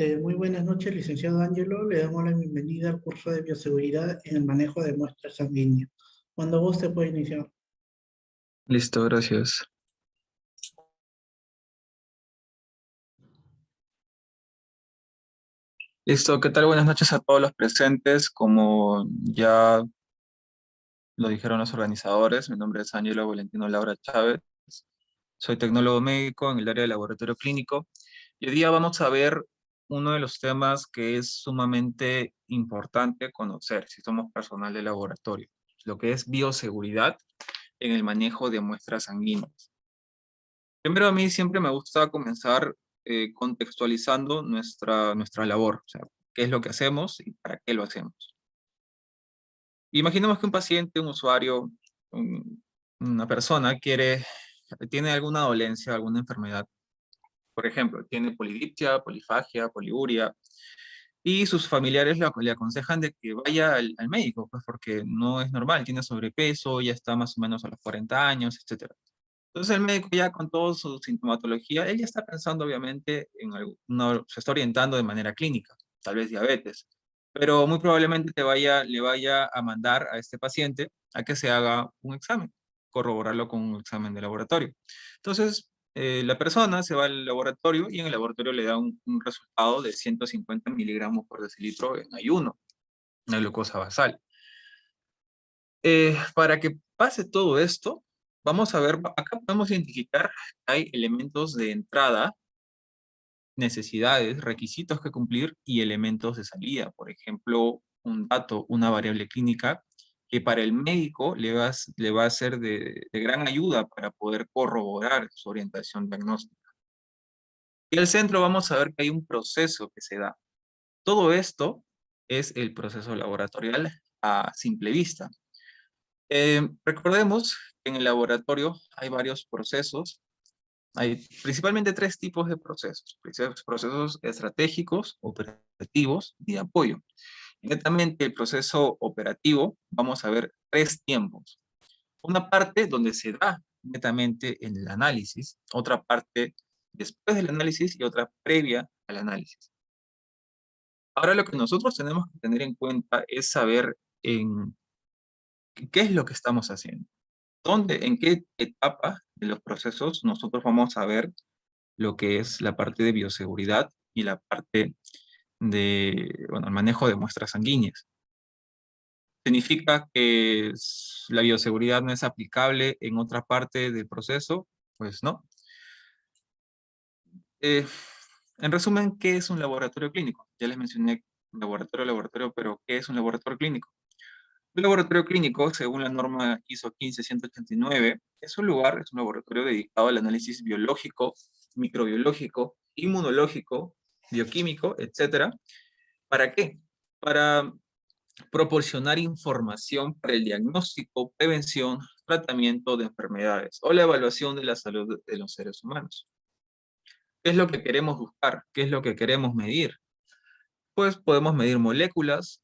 Muy buenas noches, licenciado Ángelo. Le damos la bienvenida al curso de bioseguridad en el manejo de muestras sanguíneas. Cuando guste puede iniciar. Listo, gracias. Listo, ¿qué tal? Buenas noches a todos los presentes. Como ya lo dijeron los organizadores, mi nombre es Ángelo Valentino Laura Chávez. Soy tecnólogo médico en el área de laboratorio clínico. Y hoy día vamos a ver uno de los temas que es sumamente importante conocer si somos personal de laboratorio, lo que es bioseguridad en el manejo de muestras sanguíneas. Primero, a mí siempre me gusta comenzar contextualizando nuestra labor, o sea, qué es lo que hacemos y para qué lo hacemos. Imaginemos que un paciente, un usuario, una persona tiene alguna dolencia, alguna enfermedad. Por ejemplo, tiene polidipsia, polifagia, poliuria, y sus familiares le aconsejan de que vaya al médico, pues porque no es normal, tiene sobrepeso, ya está más o menos a los 40 años, etc. Entonces el médico ya con toda su sintomatología, él ya está pensando obviamente se está orientando de manera clínica, tal vez diabetes, pero muy probablemente le vaya a mandar a este paciente a que se haga un examen, corroborarlo con un examen de laboratorio. Entonces la persona se va al laboratorio y en el laboratorio le da un resultado de 150 miligramos por decilitro en ayuno, una glucosa basal. Para que pase todo esto, vamos a ver, acá podemos identificar que hay elementos de entrada, necesidades, requisitos que cumplir y elementos de salida. Por ejemplo, un dato, una variable clínica que para el médico le va a ser de gran ayuda para poder corroborar su orientación diagnóstica. Y al centro vamos a ver que hay un proceso que se da. Todo esto es el proceso laboratorial a simple vista. Recordemos que en el laboratorio hay varios procesos, hay principalmente tres tipos de procesos: procesos estratégicos, operativos y de apoyo. Netamente el proceso operativo, vamos a ver tres tiempos. Una parte donde se da netamente en el análisis, otra parte después del análisis y otra previa al análisis. Ahora lo que nosotros tenemos que tener en cuenta es saber en qué es lo que estamos haciendo. En qué etapa de los procesos nosotros vamos a ver lo que es la parte de bioseguridad y la parte de, bueno, el manejo de muestras sanguíneas. ¿Significa que la bioseguridad no es aplicable en otra parte del proceso? Pues no. Eh, en resumen, ¿qué es un laboratorio clínico? Ya les mencioné laboratorio, pero ¿qué es un laboratorio clínico? Un laboratorio clínico, según la norma ISO 15189, es un laboratorio dedicado al análisis biológico, microbiológico, inmunológico, bioquímico, etcétera. ¿Para qué? Para proporcionar información para el diagnóstico, prevención, tratamiento de enfermedades o la evaluación de la salud de los seres humanos. ¿Qué es lo que queremos buscar? ¿Qué es lo que queremos medir? Pues podemos medir moléculas,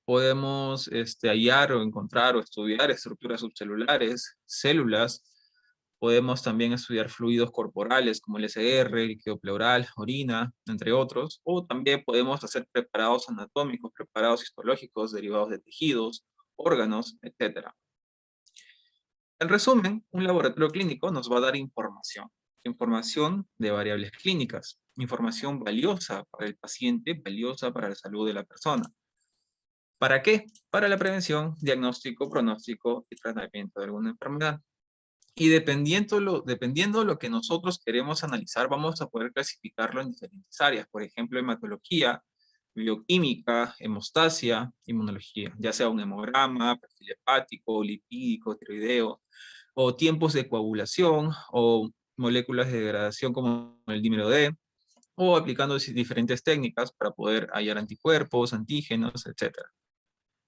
podemos hallar o encontrar o estudiar estructuras subcelulares, células, podemos también estudiar fluidos corporales como el SR, líquido pleural, orina, entre otros, o también podemos hacer preparados anatómicos, preparados histológicos, derivados de tejidos, órganos, etc. En resumen, un laboratorio clínico nos va a dar información de variables clínicas, información valiosa para el paciente, valiosa para la salud de la persona. ¿Para qué? Para la prevención, diagnóstico, pronóstico y tratamiento de alguna enfermedad. Y dependiendo lo que nosotros queremos analizar, vamos a poder clasificarlo en diferentes áreas. Por ejemplo, hematología, bioquímica, hemostasia, inmunología, ya sea un hemograma, perfil hepático, lipídico, tiroideo, o tiempos de coagulación, o moléculas de degradación como el dímero D, o aplicando diferentes técnicas para poder hallar anticuerpos, antígenos, etc.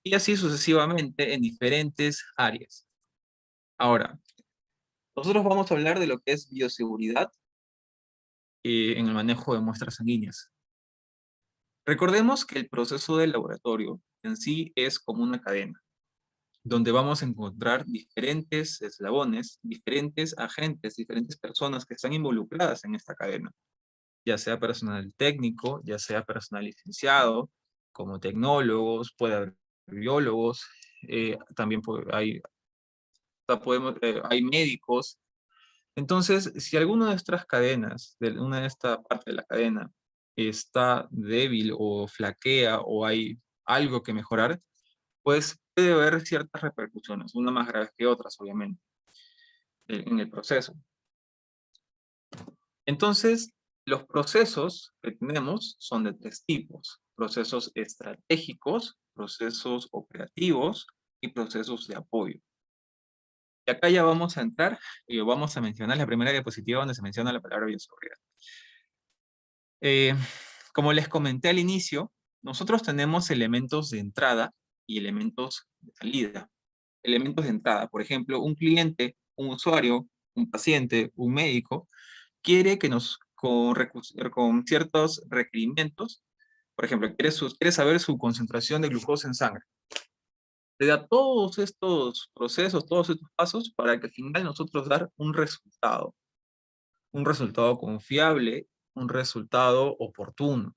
Y así sucesivamente en diferentes áreas. Ahora, nosotros vamos a hablar de lo que es bioseguridad en el manejo de muestras sanguíneas. Recordemos que el proceso del laboratorio en sí es como una cadena, donde vamos a encontrar diferentes eslabones, diferentes agentes, diferentes personas que están involucradas en esta cadena. ya sea personal técnico, ya sea personal licenciado, como tecnólogos, puede haber biólogos, también hay médicos. Entonces, si alguna de nuestras cadenas, una de esta parte de la cadena, está débil o flaquea o hay algo que mejorar, pues puede haber ciertas repercusiones, unas más graves que otras, obviamente, en el proceso. Entonces, los procesos que tenemos son de tres tipos: procesos estratégicos, procesos operativos y procesos de apoyo. Y acá ya vamos a entrar y vamos a mencionar la primera diapositiva donde se menciona la palabra bioseguridad. Eh, como les comenté al inicio, nosotros tenemos elementos de entrada y elementos de salida. Elementos de entrada, por ejemplo, un cliente, un usuario, un paciente, un médico, quiere que con ciertos requerimientos, por ejemplo, quiere saber su concentración de glucosa en sangre. Le da todos estos procesos, todos estos pasos para que al final nosotros dar un resultado confiable, un resultado oportuno.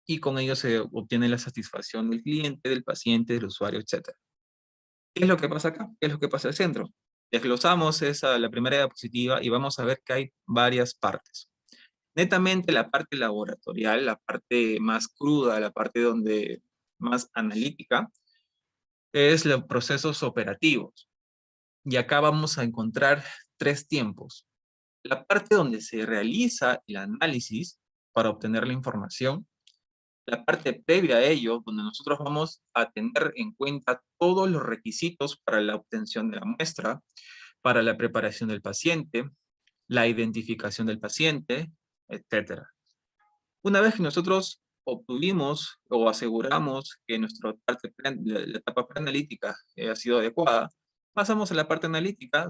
Y con ello se obtiene la satisfacción del cliente, del paciente, del usuario, etc. ¿Qué es lo que pasa acá? ¿Qué es lo que pasa al centro? Desglosamos la primera diapositiva y vamos a ver que hay varias partes. Netamente la parte laboratorial, la parte más cruda, la parte más analítica, es los procesos operativos. Y acá vamos a encontrar tres tiempos. La parte donde se realiza el análisis para obtener la información, la parte previa a ello, donde nosotros vamos a tener en cuenta todos los requisitos para la obtención de la muestra, para la preparación del paciente, la identificación del paciente, etc. Una vez que nosotros obtuvimos o aseguramos que la etapa preanalítica ha sido adecuada, pasamos a la parte analítica.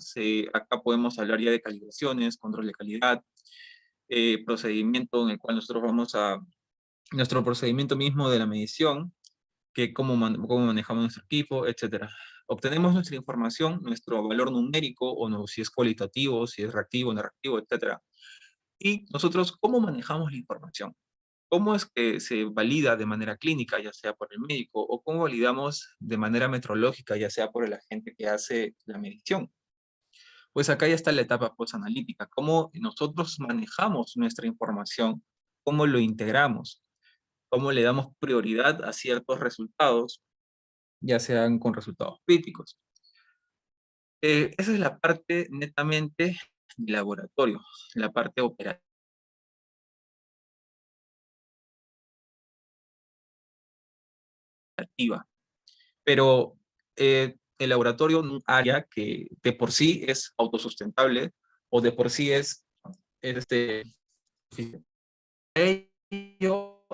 Acá podemos hablar ya de calibraciones, control de calidad, procedimiento en el cual nuestro procedimiento mismo de la medición, que cómo manejamos nuestro equipo, etc. Obtenemos nuestra información, nuestro valor numérico, o no, si es cualitativo, si es reactivo, no reactivo, etc. Y nosotros, ¿cómo manejamos la información? ¿Cómo es que se valida de manera clínica, ya sea por el médico, o cómo validamos de manera metrológica, ya sea por el agente que hace la medición? Pues acá ya está la etapa postanalítica, cómo nosotros manejamos nuestra información, cómo lo integramos, cómo le damos prioridad a ciertos resultados, ya sean con resultados críticos. Esa es la parte netamente de laboratorio, la parte operativa. Pero el laboratorio es un área que de por sí es autosustentable o de por sí es ello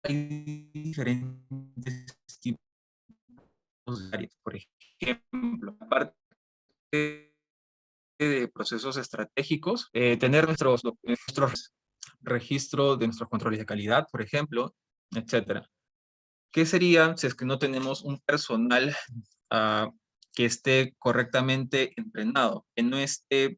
hay diferentes tipos de áreas. Por ejemplo, aparte de procesos estratégicos, tener nuestros registros de nuestros controles de calidad, por ejemplo, etcétera. ¿Qué sería si es que no tenemos un personal que esté correctamente entrenado, que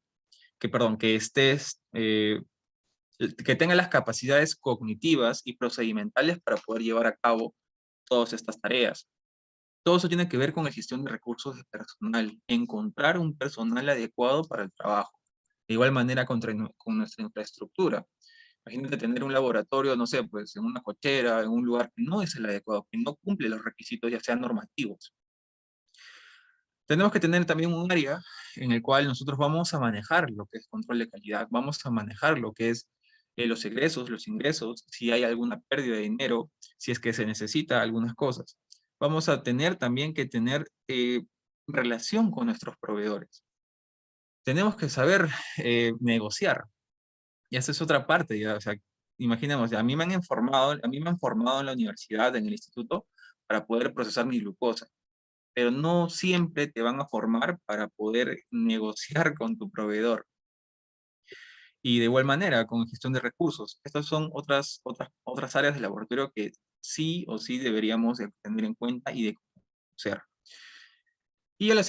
tenga las capacidades cognitivas y procedimentales para poder llevar a cabo todas estas tareas? Todo eso tiene que ver con la gestión de recursos de personal, encontrar un personal adecuado para el trabajo. De igual manera con nuestra infraestructura. Imagínate tener un laboratorio, no sé, pues en una cochera, en un lugar que no es el adecuado, que no cumple los requisitos, ya sean normativos. Tenemos que tener también un área en el cual nosotros vamos a manejar lo que es control de calidad, vamos a manejar lo que es los egresos, los ingresos, si hay alguna pérdida de dinero, si es que se necesita algunas cosas. Vamos a tener también que tener relación con nuestros proveedores. Tenemos que saber negociar. Y esa es otra parte, ya, o sea, imaginemos, a mí me han formado en la universidad, en el instituto, para poder procesar mi glucosa, pero no siempre te van a formar para poder negociar con tu proveedor. Y de igual manera, con gestión de recursos. Estas son otras áreas del laboratorio que sí o sí deberíamos de tener en cuenta y de conocer. Y a la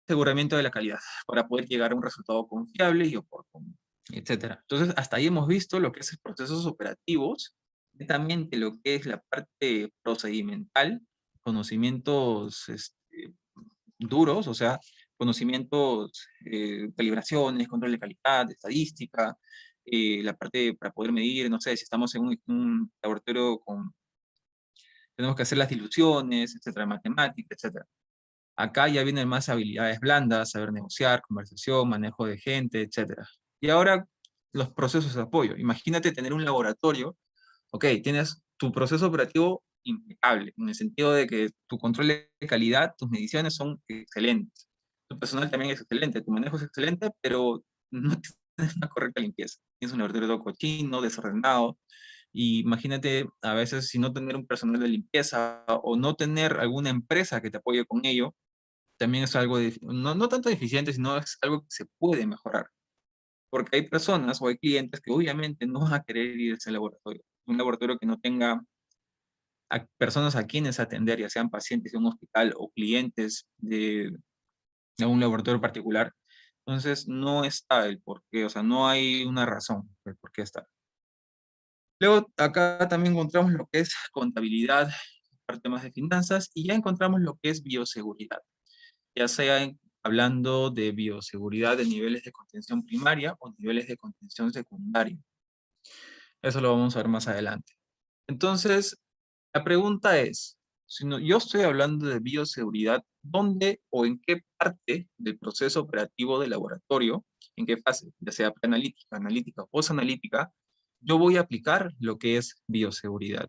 aseguramiento de la calidad para poder llegar a un resultado confiable y oportuno, etcétera. Entonces, hasta ahí hemos visto lo que es procesos operativos, netamente lo que es la parte procedimental, conocimientos duros, o sea, conocimientos, calibraciones, control de calidad, estadística, la parte para poder medir, no sé, si estamos en un laboratorio tenemos que hacer las diluciones, etcétera, matemática, etcétera. Acá ya vienen más habilidades blandas, saber negociar, conversación, manejo de gente, etcétera. Y ahora los procesos de apoyo. Imagínate tener un laboratorio, ok, tienes tu proceso operativo impecable, en el sentido de que tu control de calidad, tus mediciones son excelentes. Tu personal también es excelente, tu manejo es excelente, pero no tienes una correcta limpieza. Tienes un laboratorio todo cochino, desordenado, y imagínate a veces si no tener un personal de limpieza o no tener alguna empresa que te apoye con ello, también es algo, no tanto deficiente, sino es algo que se puede mejorar. Porque hay personas o hay clientes que obviamente no van a querer ir a ese laboratorio. Un laboratorio que no tenga a personas a quienes atender, ya sean pacientes de un hospital o clientes de un laboratorio particular. Entonces, no está el por qué, o sea, no hay una razón del por qué está. Luego, acá también encontramos lo que es contabilidad, parte más de finanzas, y ya encontramos lo que es bioseguridad, ya sea hablando de bioseguridad de niveles de contención primaria o niveles de contención secundaria. Eso lo vamos a ver más adelante. Entonces, la pregunta es, si yo estoy hablando de bioseguridad, ¿dónde o en qué parte del proceso operativo del laboratorio, en qué fase, ya sea preanalítica, analítica o posanalítica, yo voy a aplicar lo que es bioseguridad?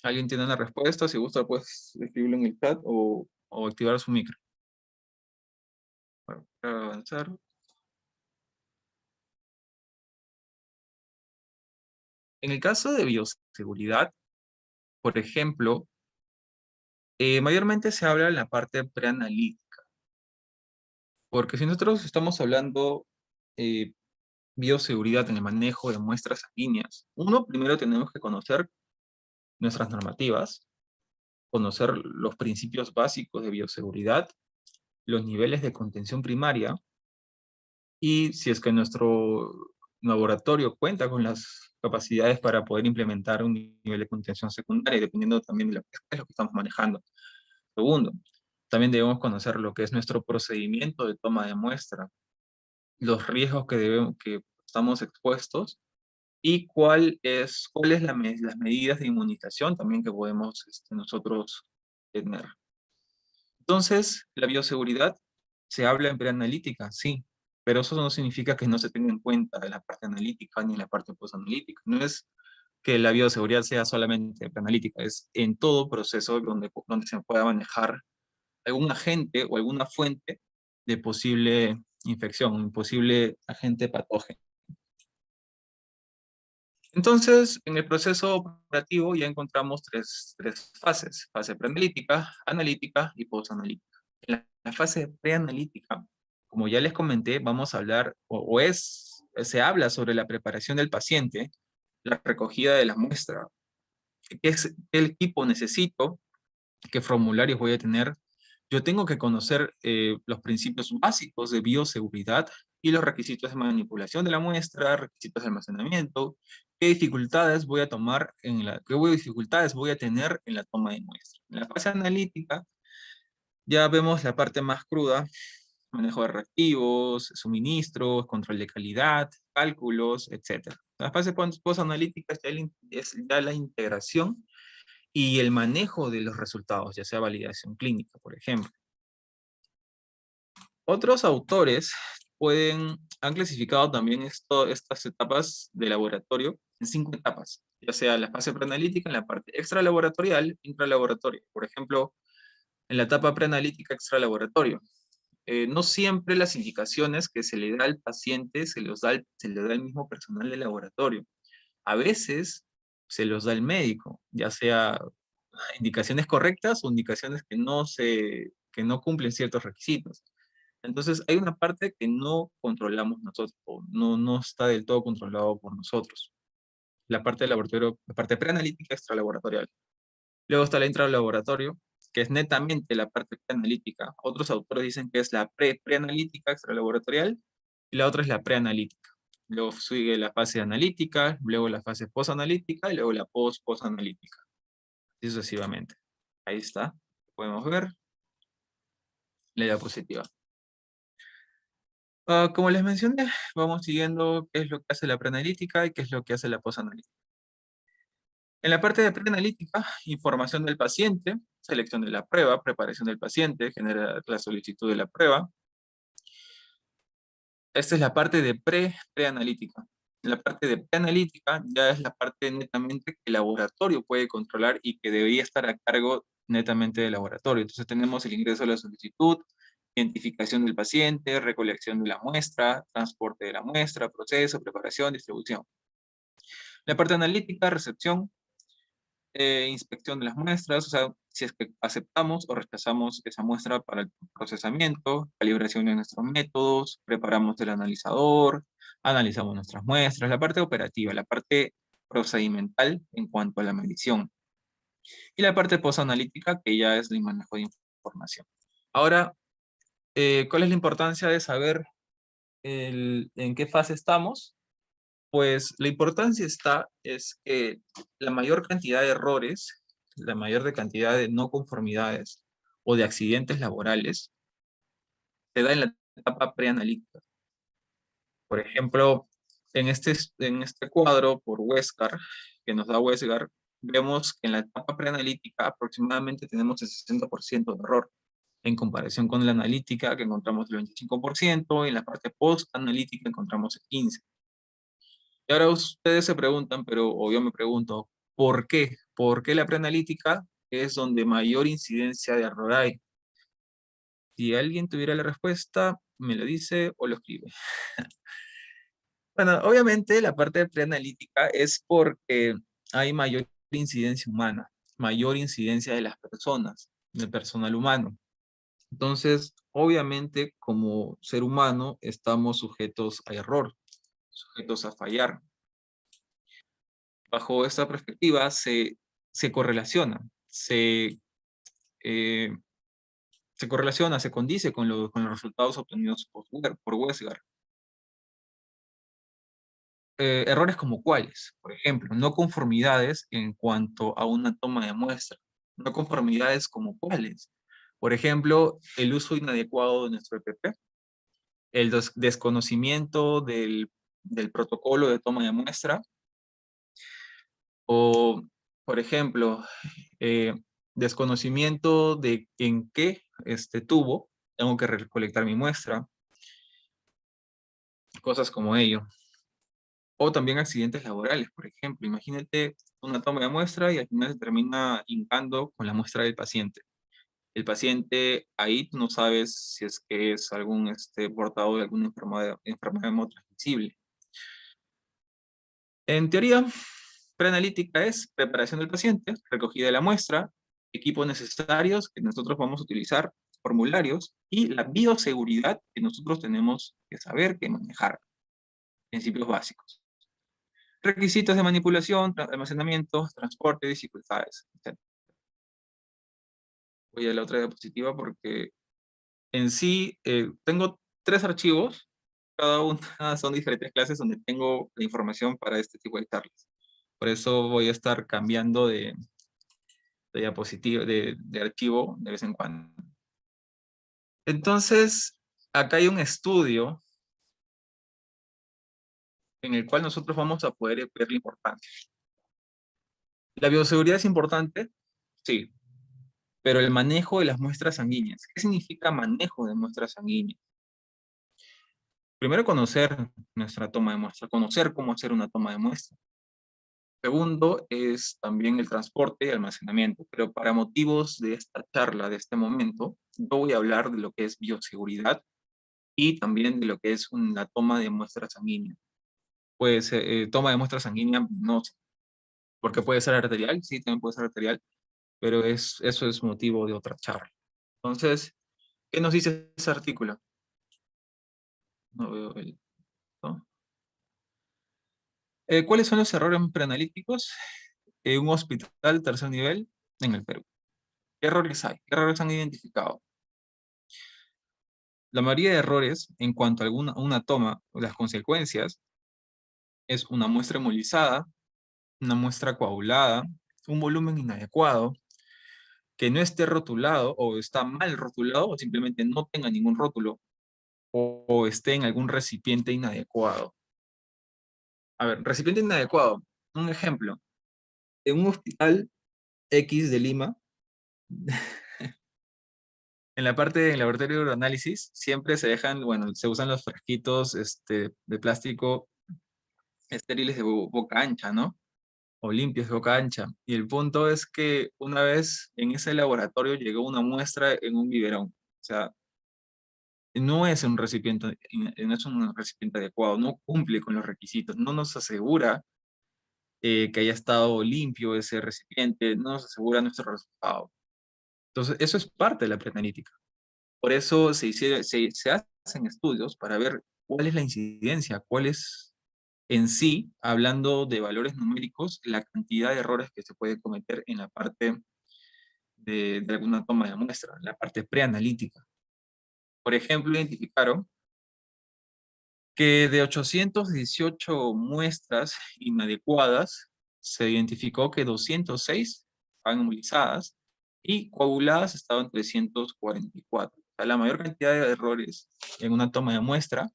¿Alguien tiene una respuesta? Si gusta, puedes escribirlo en el chat o activar su micro. Bueno, para avanzar. En el caso de bioseguridad, por ejemplo, mayormente se habla en la parte preanalítica, porque si nosotros estamos hablando eh, bioseguridad en el manejo de muestras sanguíneas, uno, primero tenemos que conocer nuestras normativas, conocer los principios básicos de bioseguridad, los niveles de contención primaria, y si es que nuestro laboratorio cuenta con las capacidades para poder implementar un nivel de contención secundaria, dependiendo también de lo que es lo que estamos manejando. Segundo, también debemos conocer lo que es nuestro procedimiento de toma de muestra, los riesgos que estamos expuestos y cuál es las medidas de inmunización también que podemos nosotros tener. Entonces, la bioseguridad se habla en preanalítica, sí, pero eso no significa que no se tenga en cuenta en la parte analítica ni en la parte posanalítica. No es que la bioseguridad sea solamente preanalítica, es en todo proceso donde se pueda manejar algún agente o alguna fuente de posible infección, un posible agente patógeno. Entonces, en el proceso operativo ya encontramos tres fases: fase preanalítica, analítica y posanalítica. En la fase preanalítica, como ya les comenté, vamos a hablar, se habla sobre la preparación del paciente, la recogida de la muestra, qué equipo necesito, qué formularios voy a tener. Yo tengo que conocer los principios básicos de bioseguridad y los requisitos de manipulación de la muestra, requisitos de almacenamiento, qué dificultades voy a dificultades voy a tener en la toma de muestra. En la fase analítica ya vemos la parte más cruda: manejo de reactivos, suministros, control de calidad, cálculos, etc. La fase post-analítica es ya la integración y el manejo de los resultados, ya sea validación clínica, por ejemplo. Otros autores han clasificado también estas etapas de laboratorio en 5 etapas, ya sea la fase preanalítica, en la parte extralaboratorial, intralaboratorio. Por ejemplo, en la etapa preanalítica extralaboratorio, no siempre las indicaciones que se le da al paciente se le da al mismo personal del laboratorio. A veces se los da el médico, ya sea indicaciones correctas o indicaciones que no cumplen ciertos requisitos. Entonces, hay una parte que no controlamos nosotros, o no está del todo controlado por nosotros. La parte del laboratorio, la parte preanalítica extralaboratorial. Luego está la intralaboratorio, que es netamente la parte preanalítica. Otros autores dicen que es la preanalítica extralaboratorial, y la otra es la preanalítica. Luego sigue la fase analítica, luego la fase posanalítica y luego la posanalítica. Y sucesivamente. Ahí está. Podemos ver la diapositiva. Como les mencioné, vamos siguiendo qué es lo que hace la preanalítica y qué es lo que hace la posanalítica. En la parte de preanalítica, información del paciente, selección de la prueba, preparación del paciente, generar la solicitud de la prueba. Esta es la parte de preanalítica. La parte de preanalítica ya es la parte netamente que el laboratorio puede controlar y que debería estar a cargo netamente del laboratorio. Entonces tenemos el ingreso de la solicitud, identificación del paciente, recolección de la muestra, transporte de la muestra, proceso, preparación, distribución. La parte analítica, recepción, inspección de las muestras, o sea, si es que aceptamos o rechazamos esa muestra para el procesamiento, calibración de nuestros métodos, preparamos el analizador, analizamos nuestras muestras, la parte operativa, la parte procedimental en cuanto a la medición, y la parte postanalítica, que ya es el manejo de información. Ahora, ¿cuál es la importancia de saber en qué fase estamos? Pues la importancia es que la mayor cantidad de errores, la mayor cantidad de no conformidades o de accidentes laborales se da en la etapa preanalítica. Por ejemplo, en este cuadro por Westcar, que nos da Westcar, vemos que en la etapa preanalítica aproximadamente tenemos el 60% de error, en comparación con la analítica que encontramos el 25%, y en la parte post-analítica encontramos el 15%. Y ahora ustedes se preguntan, o yo me pregunto, ¿por qué? ¿Por qué la preanalítica es donde mayor incidencia de error hay? Si alguien tuviera la respuesta, me lo dice o lo escribe. Bueno, obviamente la parte de preanalítica es porque hay mayor incidencia humana, mayor incidencia de las personas, del personal humano. Entonces, obviamente, como ser humano, estamos sujetos a error, sujetos a fallar. Bajo esta perspectiva se correlaciona, eh, se correlaciona, se condice con los resultados obtenidos por Westgar. Errores como cuáles, por ejemplo, no conformidades en cuanto a una toma de muestra. No conformidades como cuáles. Por ejemplo, el uso inadecuado de nuestro EPP, el desconocimiento del protocolo de toma de muestra, o, por ejemplo, eh, desconocimiento de en qué tubo tengo que recolectar mi muestra, cosas como ello. O también accidentes laborales, por ejemplo. Imagínate una toma de muestra y al final se termina hincando con la muestra del paciente. El paciente ahí tú no sabes si es que es algún portador de alguna enfermedad no transmisible. En teoría, preanalítica es preparación del paciente, recogida de la muestra, equipos necesarios que nosotros vamos a utilizar, formularios y la bioseguridad que nosotros tenemos que saber, que manejar. Principios básicos. Requisitos de manipulación, almacenamiento, transporte, dificultades, etc. Voy a la otra diapositiva porque en sí tengo 3 archivos, cada una son diferentes clases donde tengo la información para este tipo de charlas. Por eso voy a estar cambiando de diapositiva, de archivo de vez en cuando. Entonces, acá hay un estudio en el cual nosotros vamos a poder ver la importancia. ¿La bioseguridad es importante? Sí, pero el manejo de las muestras sanguíneas. ¿Qué significa manejo de muestras sanguíneas? Primero, conocer nuestra toma de muestra, conocer cómo hacer una toma de muestra. Segundo, es también el transporte y almacenamiento. Pero para motivos de esta charla, de este momento, yo voy a hablar de lo que es bioseguridad y también de lo que es una toma de muestra sanguínea. Pues toma de muestra sanguínea, no sé, porque puede ser arterial, sí, también puede ser arterial, pero eso es motivo de otra charla. Entonces, ¿qué nos dice ese artículo? No veo el... ¿no? ¿Cuáles son los errores preanalíticos en un hospital tercer nivel en el Perú? ¿Qué errores hay? ¿Qué errores han identificado? La mayoría de errores en cuanto a una toma o las consecuencias es una muestra hemolizada, una muestra coagulada, un volumen inadecuado, que no esté rotulado o está mal rotulado o simplemente no tenga ningún rótulo o esté en algún recipiente inadecuado. A ver, recipiente inadecuado. Un ejemplo. En un hospital X de Lima, en la parte del laboratorio de uroanálisis, siempre se dejan, bueno, se usan los frasquitos de plástico estériles de boca ancha, ¿no? O limpios de boca ancha. Y el punto es que una vez en ese laboratorio llegó una muestra en un biberón. O sea, no es un recipiente, no es un recipiente adecuado, no cumple con los requisitos, no nos asegura que haya estado limpio ese recipiente, no nos asegura nuestro resultado. Entonces, eso es parte de la preanalítica. Por eso se hacen estudios para ver cuál es la incidencia, cuál es en sí, hablando de valores numéricos, la cantidad de errores que se puede cometer en la parte de alguna toma de muestra, la parte preanalítica. Por ejemplo, identificaron que de 818 muestras inadecuadas, se identificó que 206 estaban hemolizadas y coaguladas estaban 344. O sea, la mayor cantidad de errores en una toma de muestra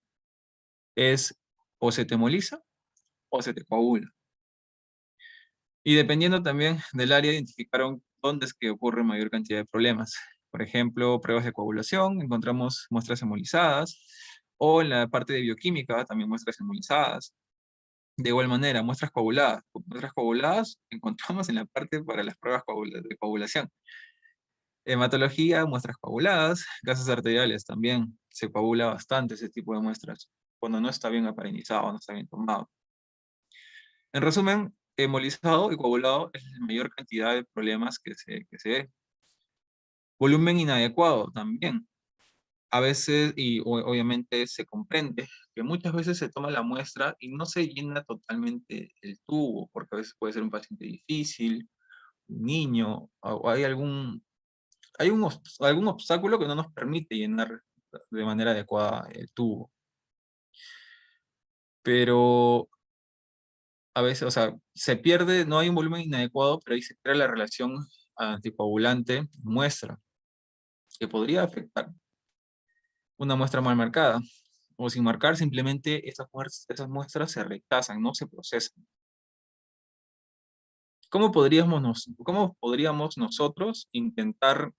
es o se te hemoliza o se te coagula. Y dependiendo también del área, identificaron dónde es que ocurre mayor cantidad de problemas. Por ejemplo, pruebas de coagulación, encontramos muestras hemolizadas, o en la parte de bioquímica también muestras hemolizadas. De igual manera, muestras coaguladas. Muestras coaguladas encontramos en la parte para las pruebas de coagulación. Hematología, muestras coaguladas, gases arteriales también. Se coagula bastante ese tipo de muestras cuando no está bien aparenizado, no está bien tomado. En resumen, hemolizado y coagulado es la mayor cantidad de problemas que se ve. Volumen inadecuado también. A veces, y obviamente se comprende, que muchas veces se toma la muestra y no se llena totalmente el tubo, porque a veces puede ser un paciente difícil, un niño, o hay algún obstáculo que no nos permite llenar de manera adecuada el tubo. Pero a veces, o sea, se pierde, no hay un volumen inadecuado, pero ahí se crea la relación anticoagulante-muestra, que podría afectar una muestra mal marcada. O sin marcar, simplemente esas muestras se rechazan, no se procesan. ¿Cómo podríamos nosotros intentar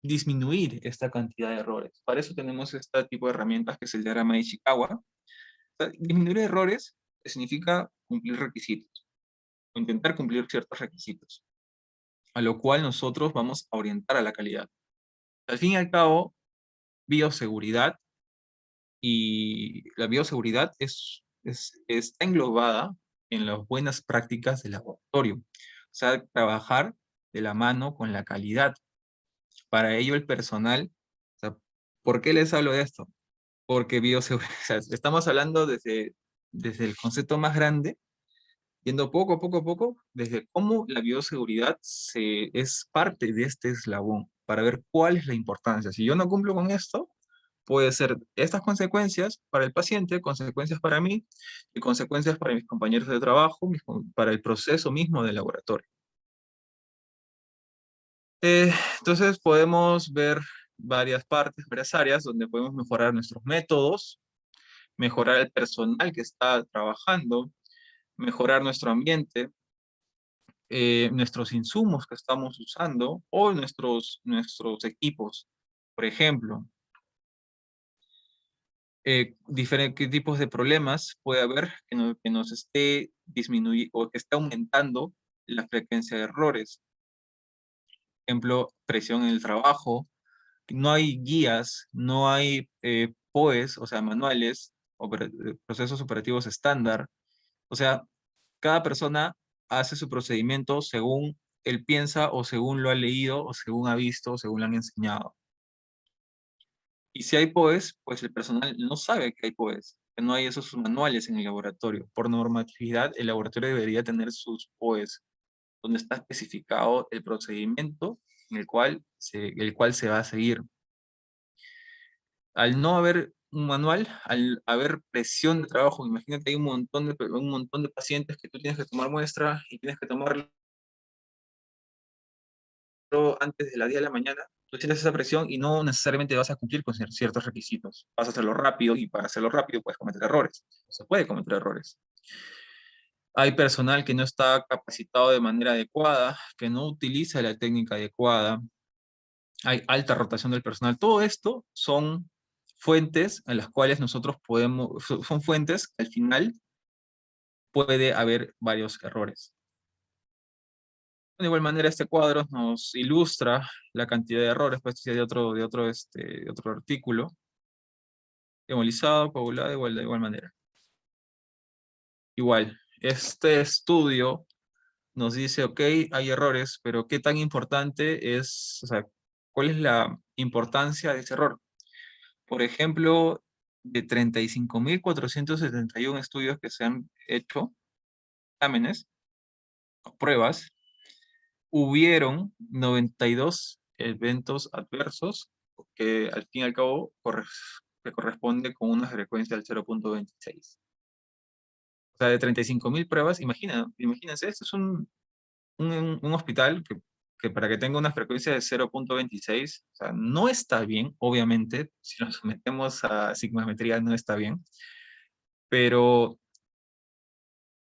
disminuir esta cantidad de errores? Para eso tenemos este tipo de herramientas que es el diagrama de Ishikawa. O sea, disminuir errores significa cumplir requisitos, o intentar cumplir ciertos requisitos, a lo cual nosotros vamos a orientar a la calidad. Al fin y al cabo, bioseguridad, y la bioseguridad está englobada en las buenas prácticas del laboratorio. O sea, trabajar de la mano con la calidad. Para ello el personal, o sea, ¿por qué les hablo de esto? Porque bioseguridad, o sea, estamos hablando desde el concepto más grande, yendo poco a poco a poco, desde cómo la bioseguridad es parte de este eslabón, para ver cuál es la importancia. Si yo no cumplo con esto, puede ser estas consecuencias para el paciente, consecuencias para mí y consecuencias para mis compañeros de trabajo, para el proceso mismo del laboratorio. Entonces podemos ver varias partes, varias áreas donde podemos mejorar nuestros métodos, mejorar el personal que está trabajando, mejorar nuestro ambiente, nuestros insumos que estamos usando o nuestros equipos. Por ejemplo, diferentes tipos de problemas puede haber que nos esté disminuyendo o que esté aumentando la frecuencia de errores. Por ejemplo, presión en el trabajo, no hay guías, no hay POEs, o sea, manuales, procesos operativos estándar. O sea, cada persona hace su procedimiento según él piensa o según lo ha leído o según ha visto o según le han enseñado. Y si hay POEs, pues el personal no sabe que hay POEs, que no hay esos manuales en el laboratorio. Por normatividad, el laboratorio debería tener sus POEs, donde está especificado el procedimiento en el cual se va a seguir. Al no haber un manual, al haber presión de trabajo, imagínate, hay un montón de pacientes que tú tienes que tomar muestra y tienes que tomarlo antes de las 10 de la mañana, tú tienes esa presión y no necesariamente vas a cumplir con ciertos requisitos. Vas a hacerlo rápido y para hacerlo rápido puedes cometer errores. Se puede cometer errores. Hay personal que no está capacitado de manera adecuada, que no utiliza la técnica adecuada. Hay alta rotación del personal. Todo esto son fuentes en las cuales nosotros podemos, son fuentes que al final puede haber varios errores. De igual manera, este cuadro nos ilustra la cantidad de errores, pues de otro artículo, hemolizado, coagulado, de igual manera. Igual, este estudio nos dice, ok, hay errores, pero ¿qué tan importante es, o sea, cuál es la importancia de ese error? Por ejemplo, de 35.471 estudios que se han hecho, exámenes, o pruebas, hubieron 92 eventos adversos que al fin y al cabo que corresponde con una frecuencia del 0.26. O sea, de 35.000 pruebas, imagínense, esto es un hospital que para que tenga una frecuencia de 0.26, o sea, no está bien, obviamente, si nos sometemos a sigmametría no está bien, pero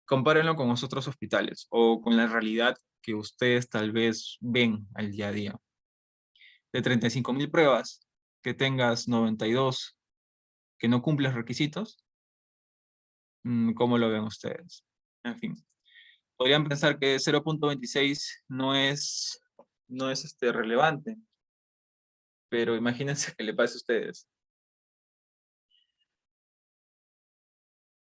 compárenlo con los otros hospitales o con la realidad que ustedes tal vez ven al día a día. De 35.000 pruebas, que tengas 92 que no cumplen requisitos, ¿cómo lo ven ustedes? En fin, podrían pensar que 0.26 no es relevante, pero imagínense que le pase a ustedes.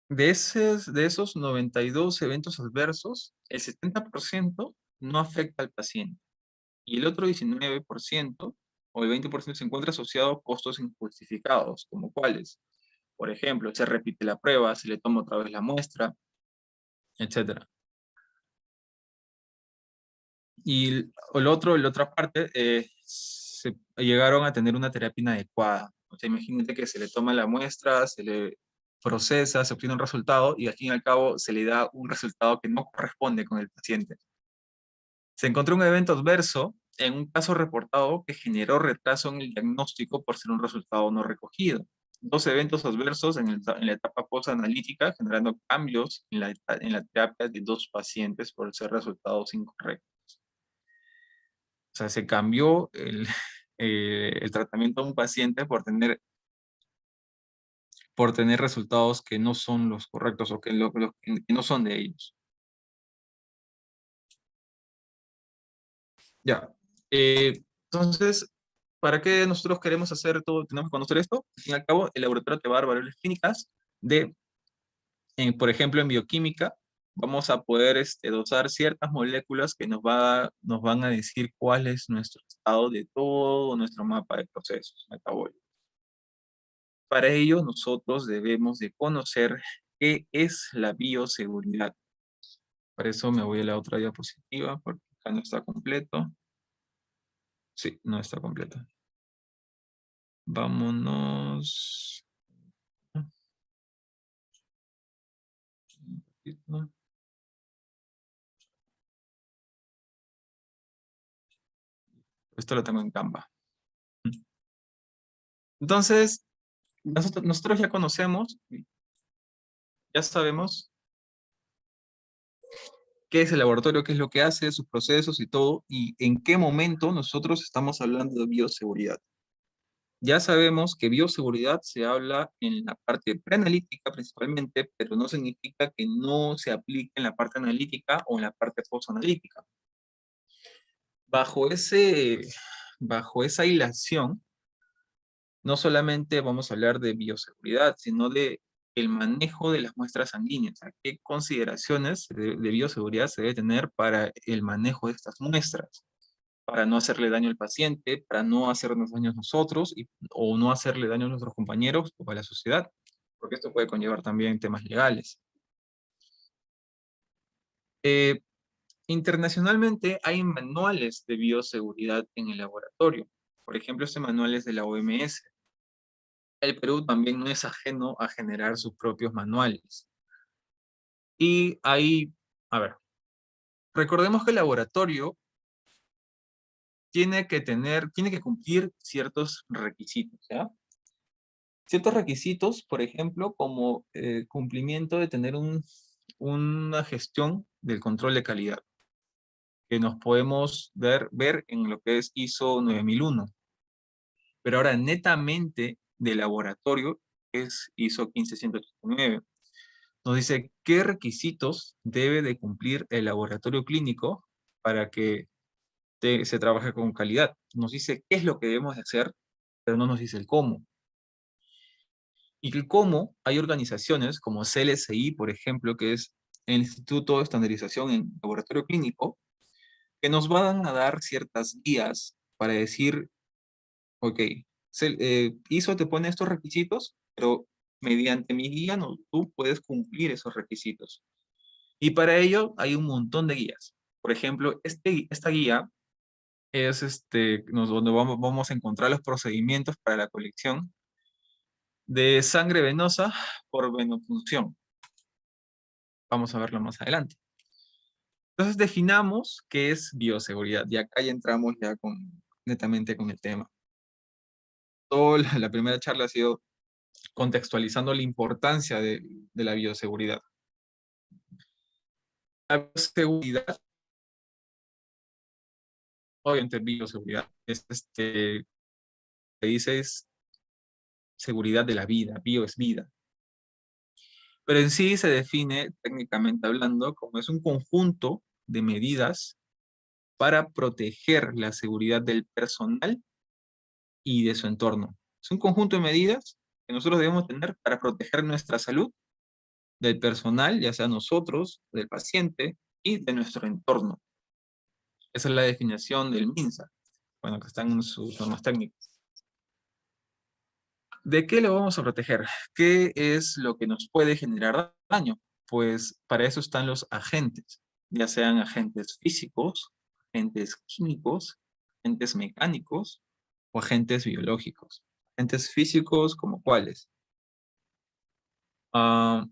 De esos 92 eventos adversos, el 70% no afecta al paciente y el otro 19% o el 20% se encuentra asociado a costos injustificados, como cuáles. Por ejemplo, se repite la prueba, se le toma otra vez la muestra, etc. Y la otra parte, se llegaron a tener una terapia inadecuada. O sea, imagínate que se le toma la muestra, se le procesa, se obtiene un resultado y al fin y al cabo se le da un resultado que no corresponde con el paciente. Se encontró un evento adverso en un caso reportado que generó retraso en el diagnóstico por ser un resultado no recogido. Dos eventos adversos en la etapa postanalítica, generando cambios en la terapia de dos pacientes por ser resultados incorrectos. O sea, se cambió el tratamiento a un paciente por tener resultados que no son los correctos o que no son de ellos. Ya. Entonces, ¿para qué nosotros queremos hacer todo? Tenemos que conocer esto. Al fin y al cabo, el laboratorio te va a dar variables clínicas por ejemplo, en bioquímica, vamos a poder dosar ciertas moléculas que nos van a decir cuál es nuestro estado de todo nuestro mapa de procesos metabólicos. Para ello, nosotros debemos de conocer qué es la bioseguridad. Para eso me voy a la otra diapositiva, porque acá no está completo. Sí, no está completo. Vámonos. Esto lo tengo en Canva. Entonces, nosotros ya conocemos, ya sabemos qué es el laboratorio, qué es lo que hace, sus procesos y todo, y en qué momento nosotros estamos hablando de bioseguridad. Ya sabemos que bioseguridad se habla en la parte preanalítica principalmente, pero no significa que no se aplique en la parte analítica o en la parte postanalítica. Bajo esa hilación, no solamente vamos a hablar de bioseguridad, sino de el manejo de las muestras sanguíneas. ¿Qué consideraciones de bioseguridad se debe tener para el manejo de estas muestras? Para no hacerle daño al paciente, para no hacernos daño a nosotros o no hacerle daño a nuestros compañeros o a la sociedad, porque esto puede conllevar también temas legales. Internacionalmente hay manuales de bioseguridad en el laboratorio. Por ejemplo, este manual es de la OMS. El Perú también no es ajeno a generar sus propios manuales. Y ahí, a ver, recordemos que el laboratorio tiene que cumplir ciertos requisitos, ¿ya? Ciertos requisitos, por ejemplo, como cumplimiento de tener una gestión del control de calidad, que nos podemos ver en lo que es ISO 9001. Pero ahora netamente de laboratorio es ISO 15189. Nos dice qué requisitos debe de cumplir el laboratorio clínico para que se trabaje con calidad. Nos dice qué es lo que debemos de hacer, pero no nos dice el cómo. Y el cómo, hay organizaciones como CLSI, por ejemplo, que es el Instituto de Estandarización en Laboratorio Clínico, que nos van a dar ciertas guías para decir, ok, ISO te pone estos requisitos, pero mediante mi guía no, tú puedes cumplir esos requisitos. Y para ello hay un montón de guías. Por ejemplo, esta guía es donde vamos a encontrar los procedimientos para la colección de sangre venosa por venopunción. Vamos a verlo más adelante. Entonces definamos qué es bioseguridad y acá ya entramos ya netamente con el tema. Toda la primera charla ha sido contextualizando la importancia de la bioseguridad. La bioseguridad, obviamente bioseguridad, se dice es seguridad de la vida, bio es vida. Pero en sí se define, técnicamente hablando, como es un conjunto de medidas para proteger la seguridad del personal y de su entorno. Es un conjunto de medidas que nosotros debemos tener para proteger nuestra salud, del personal, ya sea nosotros, del paciente y de nuestro entorno. Esa es la definición del MINSA, bueno, que están en sus normas técnicas. ¿De qué lo vamos a proteger? ¿Qué es lo que nos puede generar daño? Pues para eso están los agentes, ya sean agentes físicos, agentes químicos, agentes mecánicos o agentes biológicos. Agentes físicos, ¿como cuáles? Ah,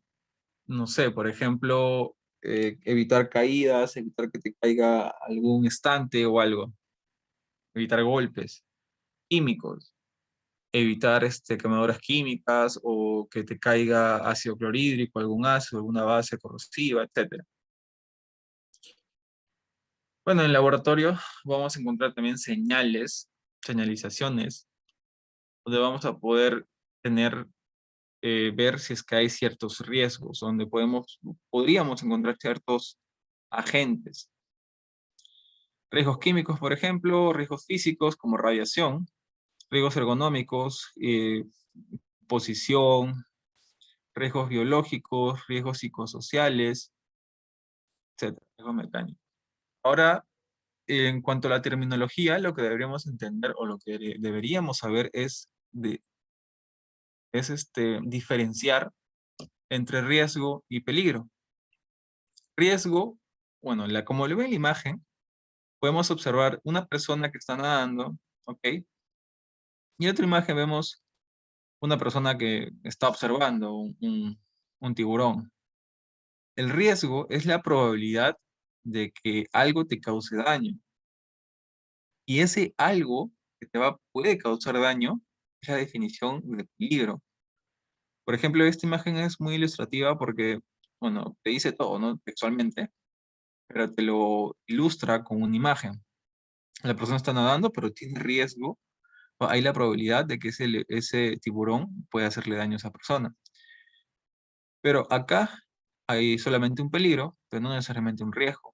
no sé, por ejemplo, evitar caídas, evitar que te caiga algún estante o algo, evitar golpes. Químicos, evitar quemaduras químicas o que te caiga ácido clorhídrico, algún ácido, alguna base corrosiva, etc. Bueno, en el laboratorio vamos a encontrar también señalizaciones, donde vamos a poder ver si es que hay ciertos riesgos, donde podríamos encontrar ciertos agentes. Riesgos químicos, por ejemplo, riesgos físicos como radiación, riesgos ergonómicos, posición, riesgos biológicos, riesgos psicosociales, etcétera, riesgos mecánicos. Ahora, en cuanto a la terminología, lo que deberíamos entender o lo que deberíamos saber es diferenciar entre riesgo y peligro. Riesgo, bueno, como le ve en la imagen, podemos observar una persona que está nadando, ¿ok? Y en otra imagen vemos una persona que está observando un tiburón. El riesgo es la probabilidad de que algo te cause daño. Y ese algo que puede causar daño es la definición de peligro. Por ejemplo, esta imagen es muy ilustrativa porque, bueno, te dice todo, ¿no? Textualmente, pero te lo ilustra con una imagen. La persona está nadando, pero tiene riesgo. Hay la probabilidad de que ese tiburón pueda hacerle daño a esa persona. Pero acá hay solamente un peligro, pero no necesariamente un riesgo.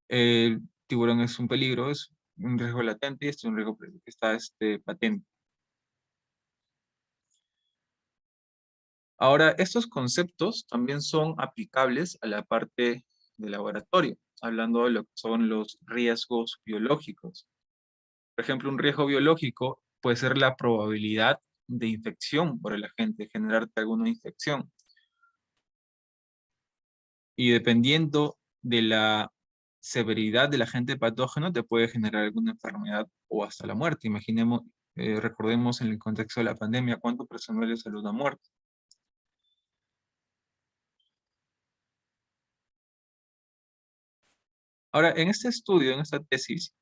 El tiburón es un peligro, es un riesgo latente y este es un riesgo que está patente. Ahora, estos conceptos también son aplicables a la parte de laboratorio, hablando de lo que son los riesgos biológicos. Por ejemplo, un riesgo biológico puede ser la probabilidad de infección por el agente, generarte alguna infección. Y dependiendo de la severidad del agente patógeno te puede generar alguna enfermedad o hasta la muerte. Imaginemos, recordemos en el contexto de la pandemia cuánto personal de salud ha muerto. Ahora, en este estudio, en esta tesis,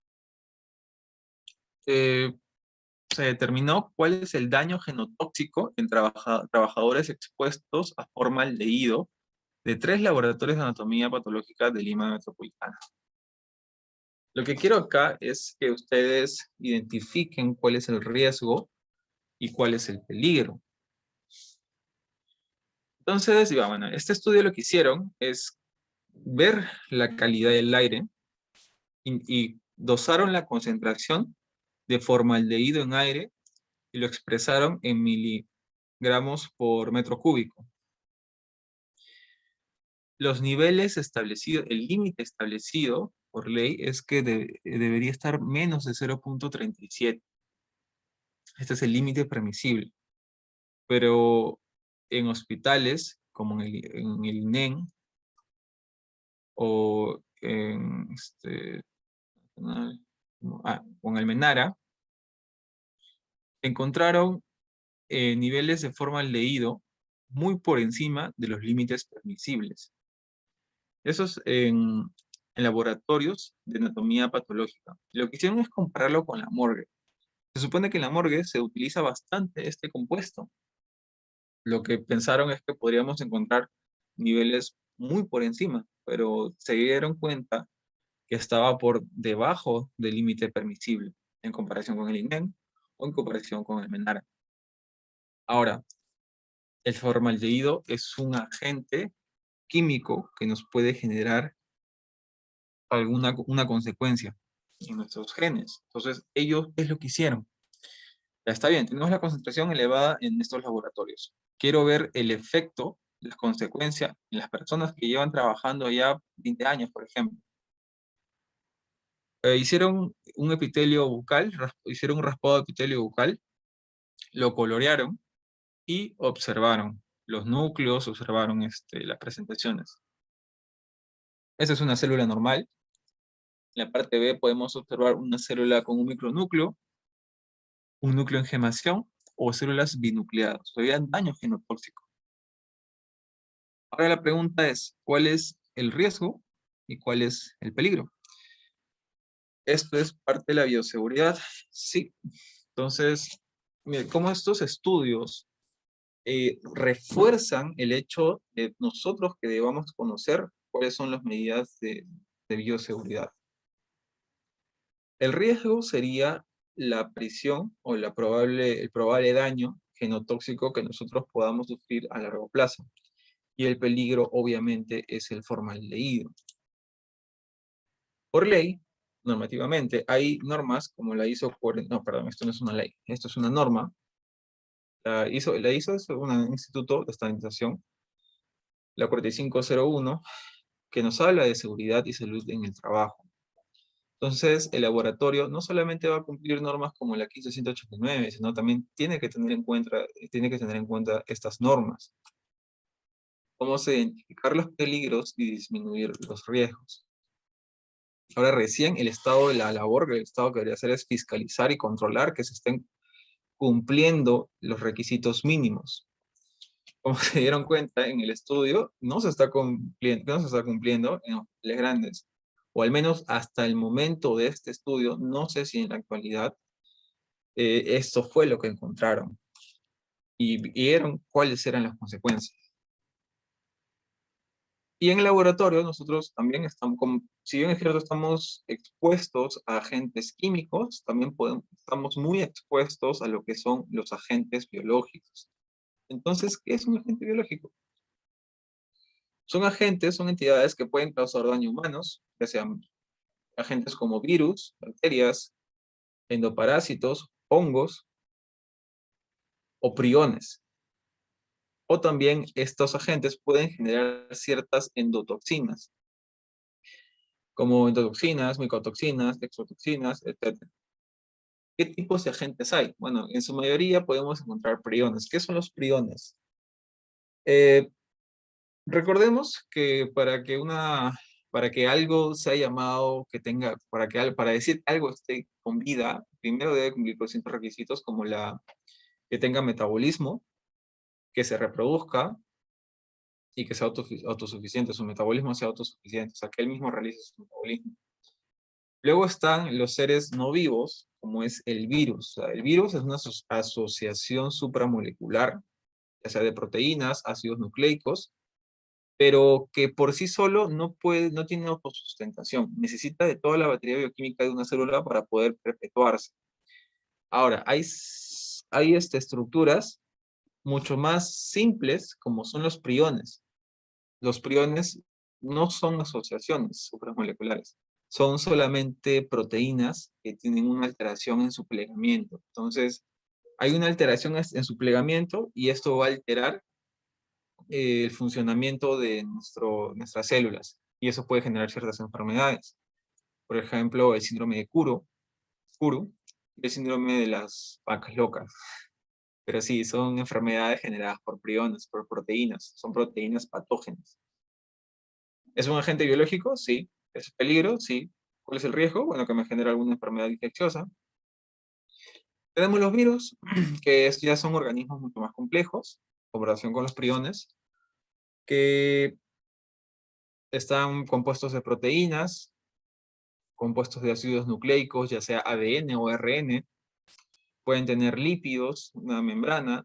se determinó cuál es el daño genotóxico en trabajadores expuestos a formaldehído de 3 laboratorios de anatomía patológica de Lima Metropolitana. Lo que quiero acá es que ustedes identifiquen cuál es el riesgo y cuál es el peligro. Entonces, bueno, este estudio lo que hicieron es ver la calidad del aire y dosaron la concentración de formaldehído en aire y lo expresaron en miligramos por metro cúbico. Los niveles establecidos, el límite establecido por ley es que debería estar menos de 0.37. Este es el límite permisible. Pero en hospitales, como en el INEM, o en con Almenara, encontraron niveles de formaldehído muy por encima de los límites permisibles. Eso es en laboratorios de anatomía patológica. Lo que hicieron es compararlo con la morgue. Se supone que en la morgue se utiliza bastante este compuesto. Lo que pensaron es que podríamos encontrar niveles muy por encima, pero se dieron cuenta que estaba por debajo del límite permisible en comparación con el INEM o en comparación con el MENARA. Ahora, el formaldehído es un agente químico que nos puede generar una consecuencia en nuestros genes. Entonces, ellos, ¿qué es lo que hicieron? Ya está bien, tenemos la concentración elevada en estos laboratorios. Quiero ver el efecto, las consecuencias en las personas que llevan trabajando ya 20 años, por ejemplo. Hicieron un epitelio bucal, hicieron un raspado de epitelio bucal, lo colorearon y observaron los núcleos, observaron las presentaciones. Esa es una célula normal. En la parte B podemos observar una célula con un micronúcleo, un núcleo en gemación o células binucleadas. Habían daño genotóxico. Ahora la pregunta es, ¿cuál es el riesgo y cuál es el peligro? ¿Esto es parte de la bioseguridad? Sí. Entonces, mire, cómo estos estudios refuerzan el hecho de nosotros que debamos conocer cuáles son las medidas de bioseguridad. El riesgo sería la aparición o el probable daño genotóxico que nosotros podamos sufrir a largo plazo. Y el peligro, obviamente, es el formaldehído. Por ley, normativamente, hay normas como la ISO 40, no, perdón, esto no es una ley, esto es una norma. La ISO es un instituto de estandarización, la 4501, que nos habla de seguridad y salud en el trabajo. Entonces, el laboratorio no solamente va a cumplir normas como la 15189, sino también tiene que tener en cuenta estas normas. Vamos a identificar los peligros y disminuir los riesgos. Ahora recién el estado de la labor que el Estado debería hacer es fiscalizar y controlar que se estén cumpliendo los requisitos mínimos. Como se dieron cuenta en el estudio, no se está cumpliendo en hospitales grandes. O al menos hasta el momento de este estudio, no sé si en la actualidad esto fue lo que encontraron. Y vieron cuáles eran las consecuencias. Y en el laboratorio nosotros también estamos, si bien es cierto, estamos expuestos a agentes químicos, también estamos muy expuestos a lo que son los agentes biológicos. Entonces, ¿qué es un agente biológico? Son entidades que pueden causar daño a humanos, ya sean agentes como virus, bacterias, endoparásitos, hongos o priones. O también estos agentes pueden generar ciertas endotoxinas, como endotoxinas, micotoxinas, exotoxinas, etc. ¿Qué tipos de agentes hay? Bueno, en su mayoría podemos encontrar priones. ¿Qué son los priones? Recordemos que para para que algo sea llamado, que tenga, para decir algo esté con vida, primero debe cumplir con ciertos requisitos como que tenga metabolismo, que se reproduzca y que sea autosuficiente, su metabolismo sea autosuficiente, o sea, que él mismo realice su metabolismo. Luego están los seres no vivos, como es el virus. O sea, el virus es una asociación supramolecular, ya sea de proteínas, ácidos nucleicos, pero que por sí solo no tiene autosustentación. Necesita de toda la batería bioquímica de una célula para poder perpetuarse. Ahora, hay estructuras mucho más simples, como son los priones. Los priones no son asociaciones supramoleculares, son solamente proteínas que tienen una alteración en su plegamiento. Entonces, hay una alteración en su plegamiento y esto va a alterar el funcionamiento de nuestras células y eso puede generar ciertas enfermedades. Por ejemplo, el síndrome de Kuru, y el síndrome de las vacas locas. Pero sí, son enfermedades generadas por priones, por proteínas, son proteínas patógenas. ¿Es un agente biológico? Sí. ¿Es peligro? Sí. ¿Cuál es el riesgo? Bueno, que me genere alguna enfermedad infecciosa. Tenemos los virus, que ya son organismos mucho más complejos, en comparación con los priones, que están compuestos de proteínas, compuestos de ácidos nucleicos, ya sea ADN o RN, pueden tener lípidos, una membrana,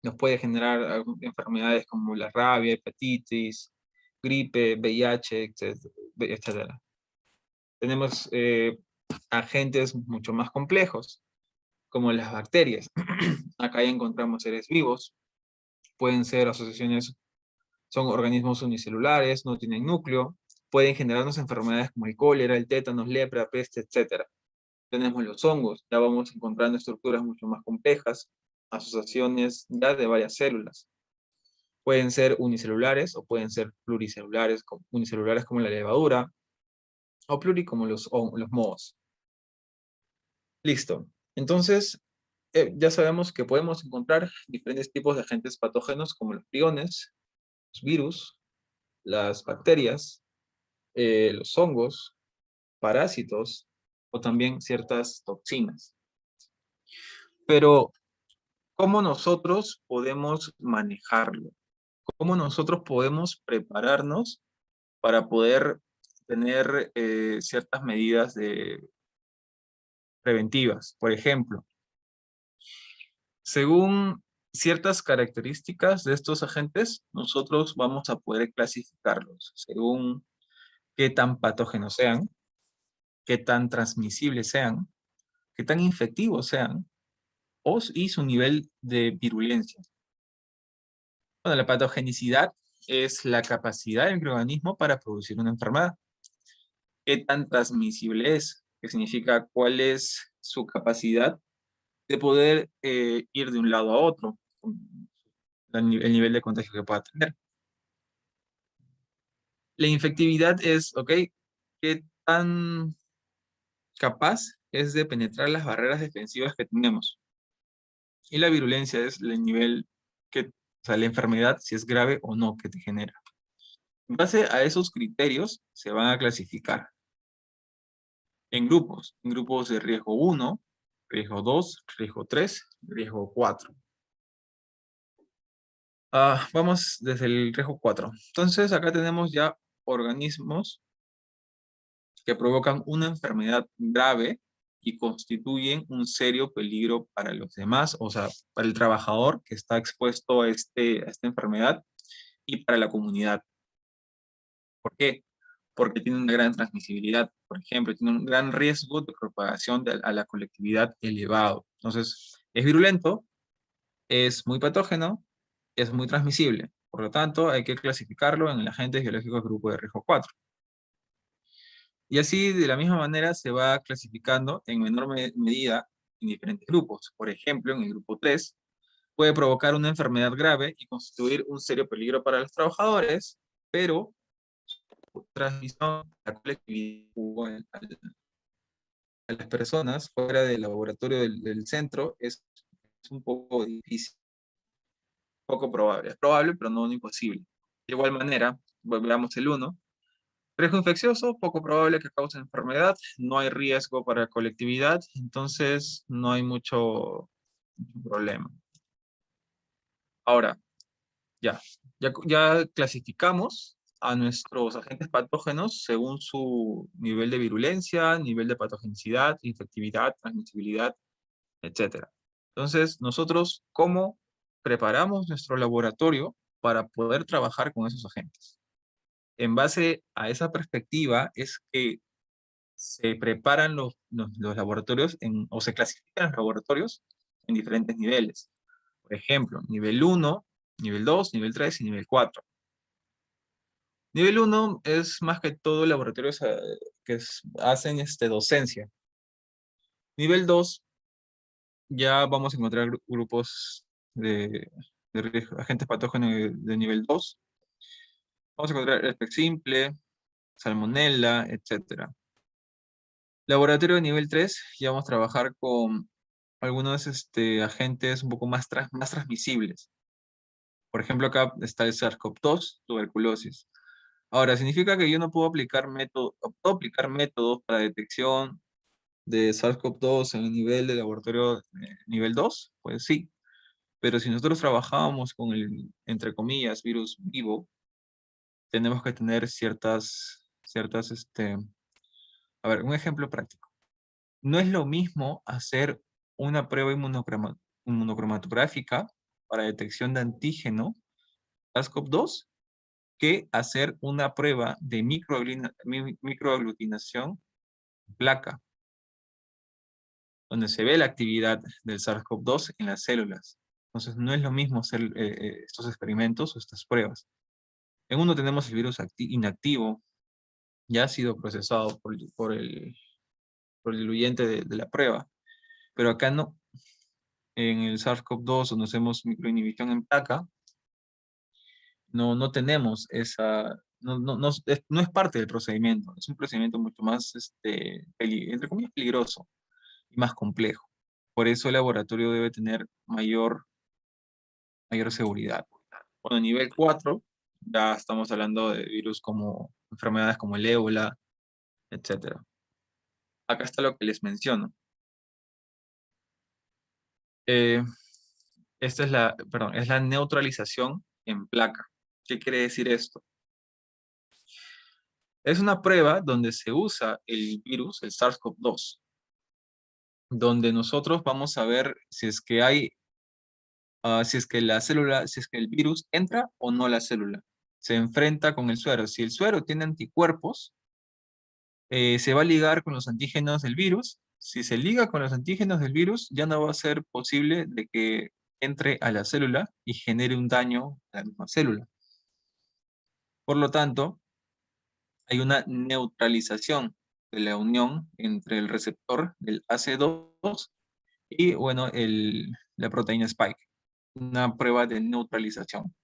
nos puede generar enfermedades como la rabia, hepatitis, gripe, VIH, etcétera. Tenemos agentes mucho más complejos, como las bacterias. Acá ya encontramos seres vivos, pueden ser asociaciones, son organismos unicelulares, no tienen núcleo, pueden generarnos enfermedades como el cólera, el tétanos, lepra, peste, etc. Tenemos los hongos, ya vamos encontrando estructuras mucho más complejas, asociaciones ya de varias células. Pueden ser unicelulares o pueden ser pluricelulares, unicelulares como la levadura, o pluri como los mohos. Listo. Entonces, ya sabemos que podemos encontrar diferentes tipos de agentes patógenos como los priones, los virus, las bacterias, los hongos, parásitos o también ciertas toxinas. Pero, ¿cómo nosotros podemos manejarlo? ¿Cómo nosotros podemos prepararnos para poder tener ciertas medidas preventivas? Por ejemplo, según ciertas características de estos agentes, nosotros vamos a poder clasificarlos según qué tan patógenos sean, qué tan transmisibles sean, qué tan infectivos sean, y su nivel de virulencia. Bueno, la patogenicidad es la capacidad del microorganismo para producir una enfermedad. ¿Qué tan transmisible es? ¿Qué significa cuál es su capacidad de poder ir de un lado a otro? El nivel de contagio que pueda tener. La infectividad es, ¿ok? ¿Qué tan capaz es de penetrar las barreras defensivas que tenemos? Y la virulencia es el nivel o sea, la enfermedad, si es grave o no, que te genera. En base a esos criterios, se van a clasificar en grupos de riesgo 1, riesgo 2, riesgo 3, riesgo 4. Vamos desde el riesgo 4. Entonces, acá tenemos ya organismos que provocan una enfermedad grave y constituyen un serio peligro para los demás, o sea, para el trabajador que está expuesto a esta enfermedad y para la comunidad. ¿Por qué? Porque tiene una gran transmisibilidad, por ejemplo, tiene un gran riesgo de propagación a la colectividad elevado. Entonces, es virulento, es muy patógeno, es muy transmisible. Por lo tanto, hay que clasificarlo en el agentes biológicos grupo de riesgo 4. Y así, de la misma manera, se va clasificando en menor medida en diferentes grupos. Por ejemplo, en el grupo 3, puede provocar una enfermedad grave y constituir un serio peligro para los trabajadores, pero su transmisión a la colectividad o a las personas fuera del laboratorio del centro es un poco difícil, poco probable. Es probable, pero no imposible. De igual manera, veamos el 1. Riesgo infeccioso, poco probable que cause enfermedad, no hay riesgo para la colectividad, entonces no hay mucho problema. Ahora, ya clasificamos a nuestros agentes patógenos según su nivel de virulencia, nivel de patogenicidad, infectividad, transmisibilidad, etc. Entonces, nosotros, ¿cómo preparamos nuestro laboratorio para poder trabajar con esos agentes? En base a esa perspectiva es que se preparan los laboratorios o se clasifican los laboratorios en diferentes niveles. Por ejemplo, nivel 1, nivel 2, nivel 3 y nivel 4. Nivel 1 es más que todo laboratorios hacen docencia. Nivel 2 ya vamos a encontrar grupos de riesgo, agentes patógenos de nivel 2. Vamos a encontrar herpes simple, salmonella, etc. Laboratorio de nivel 3, ya vamos a trabajar con algunos agentes un poco más transmisibles. Por ejemplo, acá está el SARS-CoV-2, tuberculosis. Ahora, ¿significa que yo no puedo puedo aplicar métodos para detección de SARS-CoV-2 en el nivel de laboratorio nivel 2? Pues sí, pero si nosotros trabajamos con el, entre comillas, virus vivo, tenemos que tener a ver, un ejemplo práctico. No es lo mismo hacer una prueba inmunocromatográfica para detección de antígeno SARS-CoV-2 que hacer una prueba de microaglutinación en placa, donde se ve la actividad del SARS-CoV-2 en las células. Entonces, no es lo mismo hacer estos experimentos o estas pruebas. En uno tenemos el virus inactivo, ya ha sido procesado por el diluyente de la prueba, pero acá no. En el SARS-CoV-2, donde hacemos microinhibición en placa, no tenemos no es parte del procedimiento, es un procedimiento mucho más, entre comillas, peligroso y más complejo. Por eso el laboratorio debe tener mayor seguridad. Bueno, nivel 4, ya estamos hablando de virus como enfermedades como el ébola, etc. Acá está lo que les menciono. Eh, Esta es la neutralización en placa. ¿Qué quiere decir esto? Es una prueba donde se usa el virus, el SARS-CoV-2, donde nosotros vamos a ver si es que si es que si es que el virus entra o no a la célula. Se enfrenta con el suero. Si el suero tiene anticuerpos, se va a ligar con los antígenos del virus. Si se liga con los antígenos del virus, ya no va a ser posible de que entre a la célula y genere un daño a la misma célula. Por lo tanto, hay una neutralización de la unión entre el receptor del AC2 y, bueno, la proteína spike. Una prueba de neutralización.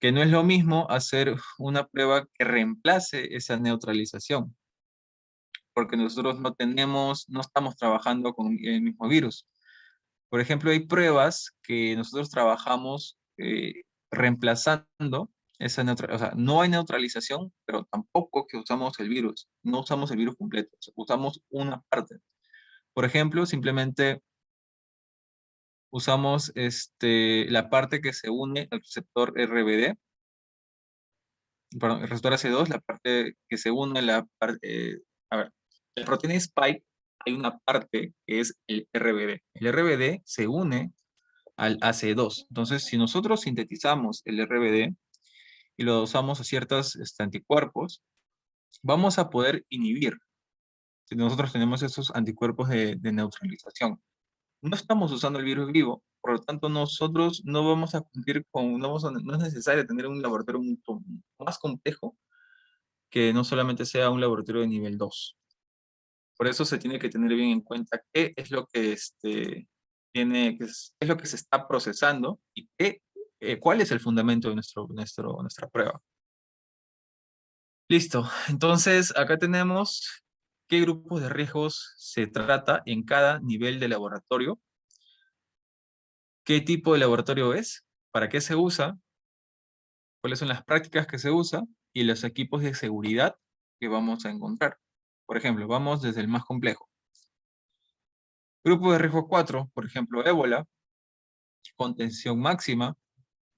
Que no es lo mismo hacer una prueba que reemplace esa neutralización, porque nosotros no estamos trabajando con el mismo virus. Por ejemplo, hay pruebas que nosotros trabajamos reemplazando esa neutralización. O sea, no hay neutralización, pero tampoco que usamos el virus. No usamos el virus completo, o sea, usamos una parte. Por ejemplo, simplemente usamos la parte que se une al receptor RBD, perdón, el receptor AC2, la parte que se une a a ver, la proteína Spike, hay una parte que es el RBD. El RBD se une al AC2. Entonces, si nosotros sintetizamos el RBD y lo usamos a ciertos anticuerpos, vamos a poder inhibir, si nosotros tenemos esos anticuerpos de neutralización. No estamos usando el virus vivo, por lo tanto nosotros no vamos a cumplir con, no es necesario tener un laboratorio mucho más complejo que no solamente sea un laboratorio de nivel 2. Por eso se tiene que tener bien en cuenta qué es lo que qué es lo que se está procesando y cuál es el fundamento de nuestra prueba. Listo. Entonces, acá tenemos qué grupos de riesgos se trata en cada nivel de laboratorio, qué tipo de laboratorio es, para qué se usa, cuáles son las prácticas que se usan y los equipos de seguridad que vamos a encontrar. Por ejemplo, vamos desde el más complejo. Grupo de riesgo 4, por ejemplo, ébola, contención máxima,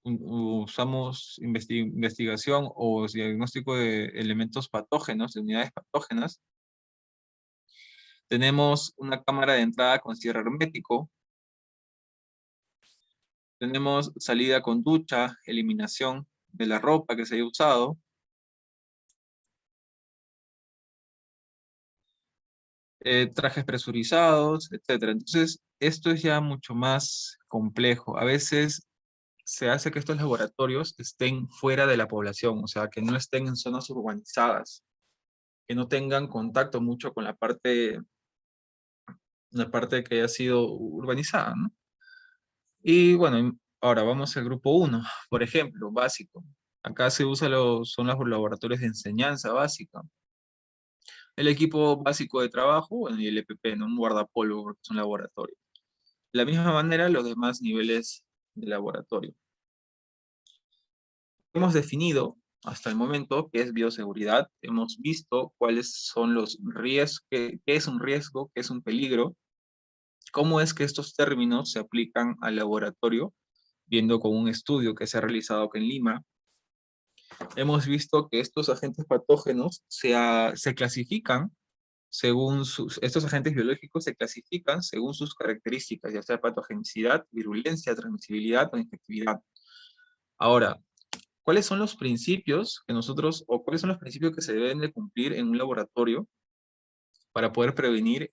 usamos investigación o diagnóstico de elementos patógenos, de unidades patógenas. Tenemos una cámara de entrada con cierre hermético. Tenemos salida con ducha, eliminación de la ropa que se haya usado. Trajes presurizados, etc. Entonces, esto es ya mucho más complejo. A veces se hace que estos laboratorios estén fuera de la población, o sea, que no estén en zonas urbanizadas, que no tengan contacto mucho con la parte que haya sido urbanizada, ¿no? Y bueno, ahora vamos al grupo 1, por ejemplo, básico. Acá se usa son los laboratorios de enseñanza básica. El equipo básico de trabajo, bueno, y el EPP, ¿no? Un guardapolvo, porque es un laboratorio. De la misma manera, los demás niveles de laboratorio. Hemos definido hasta el momento qué es bioseguridad. Hemos visto cuáles son los riesgos, qué es un riesgo, qué es un peligro, cómo es que estos términos se aplican al laboratorio, viendo con un estudio que se ha realizado aquí en Lima. Hemos visto que estos agentes patógenos se clasifican estos agentes biológicos se clasifican según sus características, ya sea patogenicidad, virulencia, transmisibilidad o infectividad. Ahora, ¿cuáles son los principios o cuáles son los principios que se deben de cumplir en un laboratorio para poder prevenir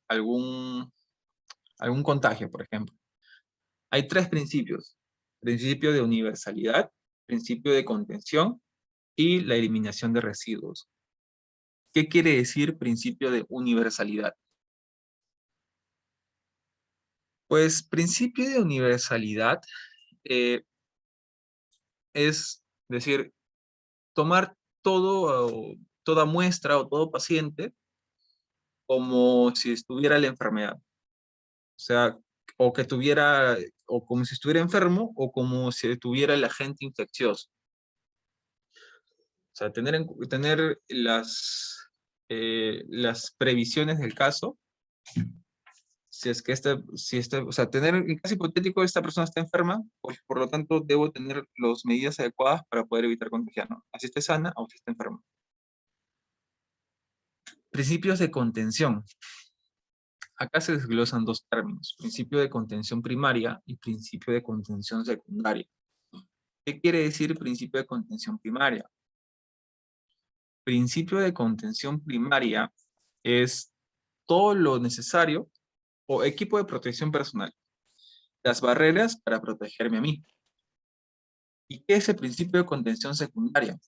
algún contagio, por ejemplo? Hay tres principios: principio de universalidad, principio de contención y la eliminación de residuos. ¿Qué quiere decir principio de universalidad? Pues principio de universalidad es decir, tomar toda muestra o todo paciente como si estuviera la enfermedad. O sea, o que tuviera, o como si estuviera enfermo, o como si tuviera el agente infeccioso. O sea, tener las previsiones del caso. Si es que o sea, tener el caso hipotético, esta persona está enferma, pues por lo tanto debo tener las medidas adecuadas para poder evitar contagiarnos, así esté sana o si esté enferma. Principios de contención. Acá se desglosan dos términos: principio de contención primaria y principio de contención secundaria. ¿Qué quiere decir principio de contención primaria? Principio de contención primaria es todo lo necesario o equipo de protección personal, las barreras para protegerme a mí. ¿Y qué es el principio de contención secundaria?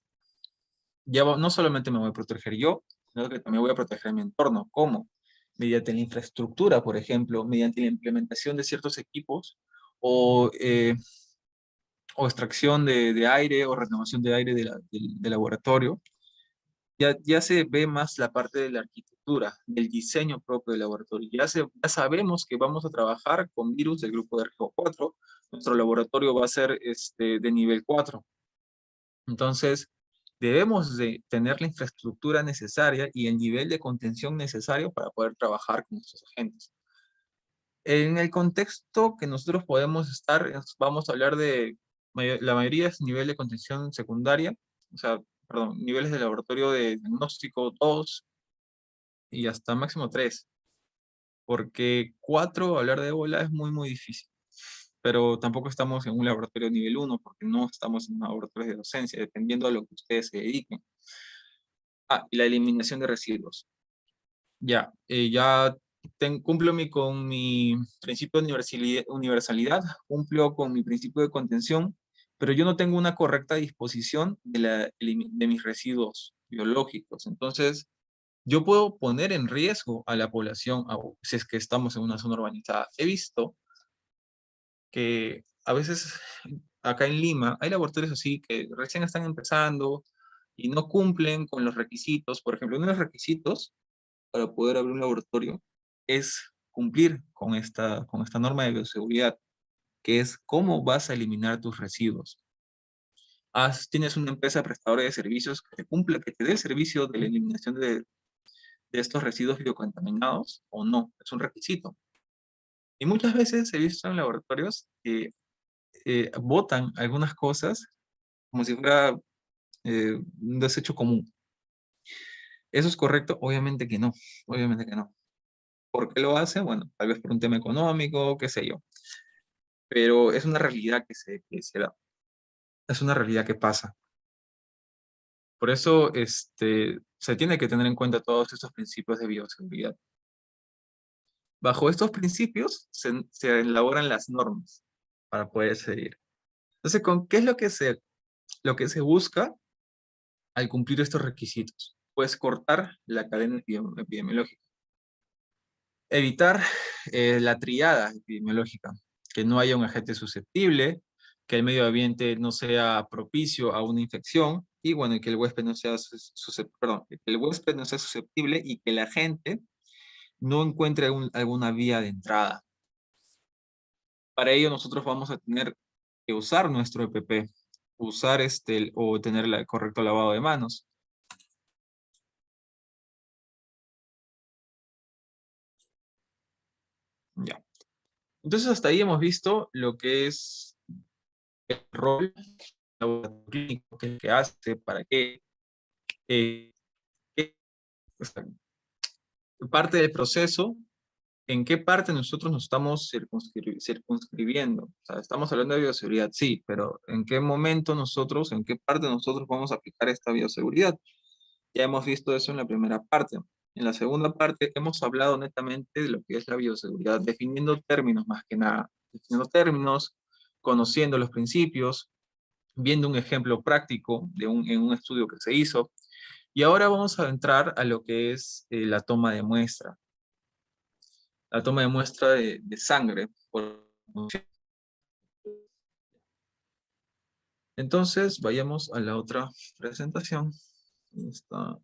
No solamente me voy a proteger yo, sino que también voy a proteger mi entorno. ¿Cómo? Mediante la infraestructura, por ejemplo, mediante la implementación de ciertos equipos o, o extracción de aire o renovación de aire del laboratorio. Ya se ve más la parte de la arquitectura, del diseño propio del laboratorio. Ya sabemos que vamos a trabajar con virus del grupo de riesgo 4. Nuestro laboratorio va a ser de nivel 4. Entonces, debemos de tener la infraestructura necesaria y el nivel de contención necesario para poder trabajar con estos agentes. En el contexto que nosotros podemos estar, vamos a hablar de, la mayoría es nivel de contención secundaria, o sea, perdón, niveles de laboratorio de diagnóstico 2 y hasta máximo 3, porque 4, hablar de ébola es muy, muy difícil. Pero tampoco estamos en un laboratorio nivel 1, porque no estamos en un laboratorio de docencia, dependiendo de lo que ustedes se dediquen. Y la eliminación de residuos. Ya cumplo con mi principio de universalidad, cumplo con mi principio de contención, pero yo no tengo una correcta disposición de mis residuos biológicos. Entonces, yo puedo poner en riesgo a la población si es que estamos en una zona urbanizada. He visto que a veces acá en Lima hay laboratorios así que recién están empezando y no cumplen con los requisitos. Por ejemplo, uno de los requisitos para poder abrir un laboratorio es cumplir con esta norma de bioseguridad, que es cómo vas a eliminar tus residuos. tienes una empresa prestadora de servicios que te cumpla, que te dé el servicio de la eliminación de estos residuos biocontaminados o no, es un requisito. Y muchas veces he visto en laboratorios que botan algunas cosas como si fuera un desecho común. ¿Eso es correcto? Obviamente que no, obviamente que no. ¿Por qué lo hacen? Bueno, tal vez por un tema económico, qué sé yo. Pero es una realidad que se da, es una realidad que pasa. Por eso se tiene que tener en cuenta todos estos principios de bioseguridad. Bajo estos principios se elaboran las normas para poder seguir. Entonces, ¿qué es lo que se busca al cumplir estos requisitos? Pues cortar la cadena epidemiológica. Evitar la triada epidemiológica, que no haya un agente susceptible, que el medio ambiente no sea propicio a una infección y bueno, que el huésped no sea que el huésped no sea susceptible y que la gente no encuentre alguna vía de entrada. Para ello nosotros vamos a tener que usar nuestro EPP, usar o tener el correcto lavado de manos. Ya. Entonces hasta ahí hemos visto lo que es el rol laboratorio clínico, qué es lo que hace, para qué, eh, o sea, parte del proceso, en qué parte nosotros nos estamos circunscribiendo. O sea, estamos hablando de bioseguridad, sí, pero en qué momento nosotros, en qué parte nosotros vamos a aplicar esta bioseguridad. Ya hemos visto eso en la primera parte. En la segunda parte hemos hablado netamente de lo que es la bioseguridad, definiendo términos más que nada, definiendo términos, conociendo los principios, viendo un ejemplo práctico en un estudio que se hizo. Y ahora vamos a entrar a lo que es la toma de muestra. La toma de muestra de sangre. Entonces, vayamos a la otra presentación. Ahí está.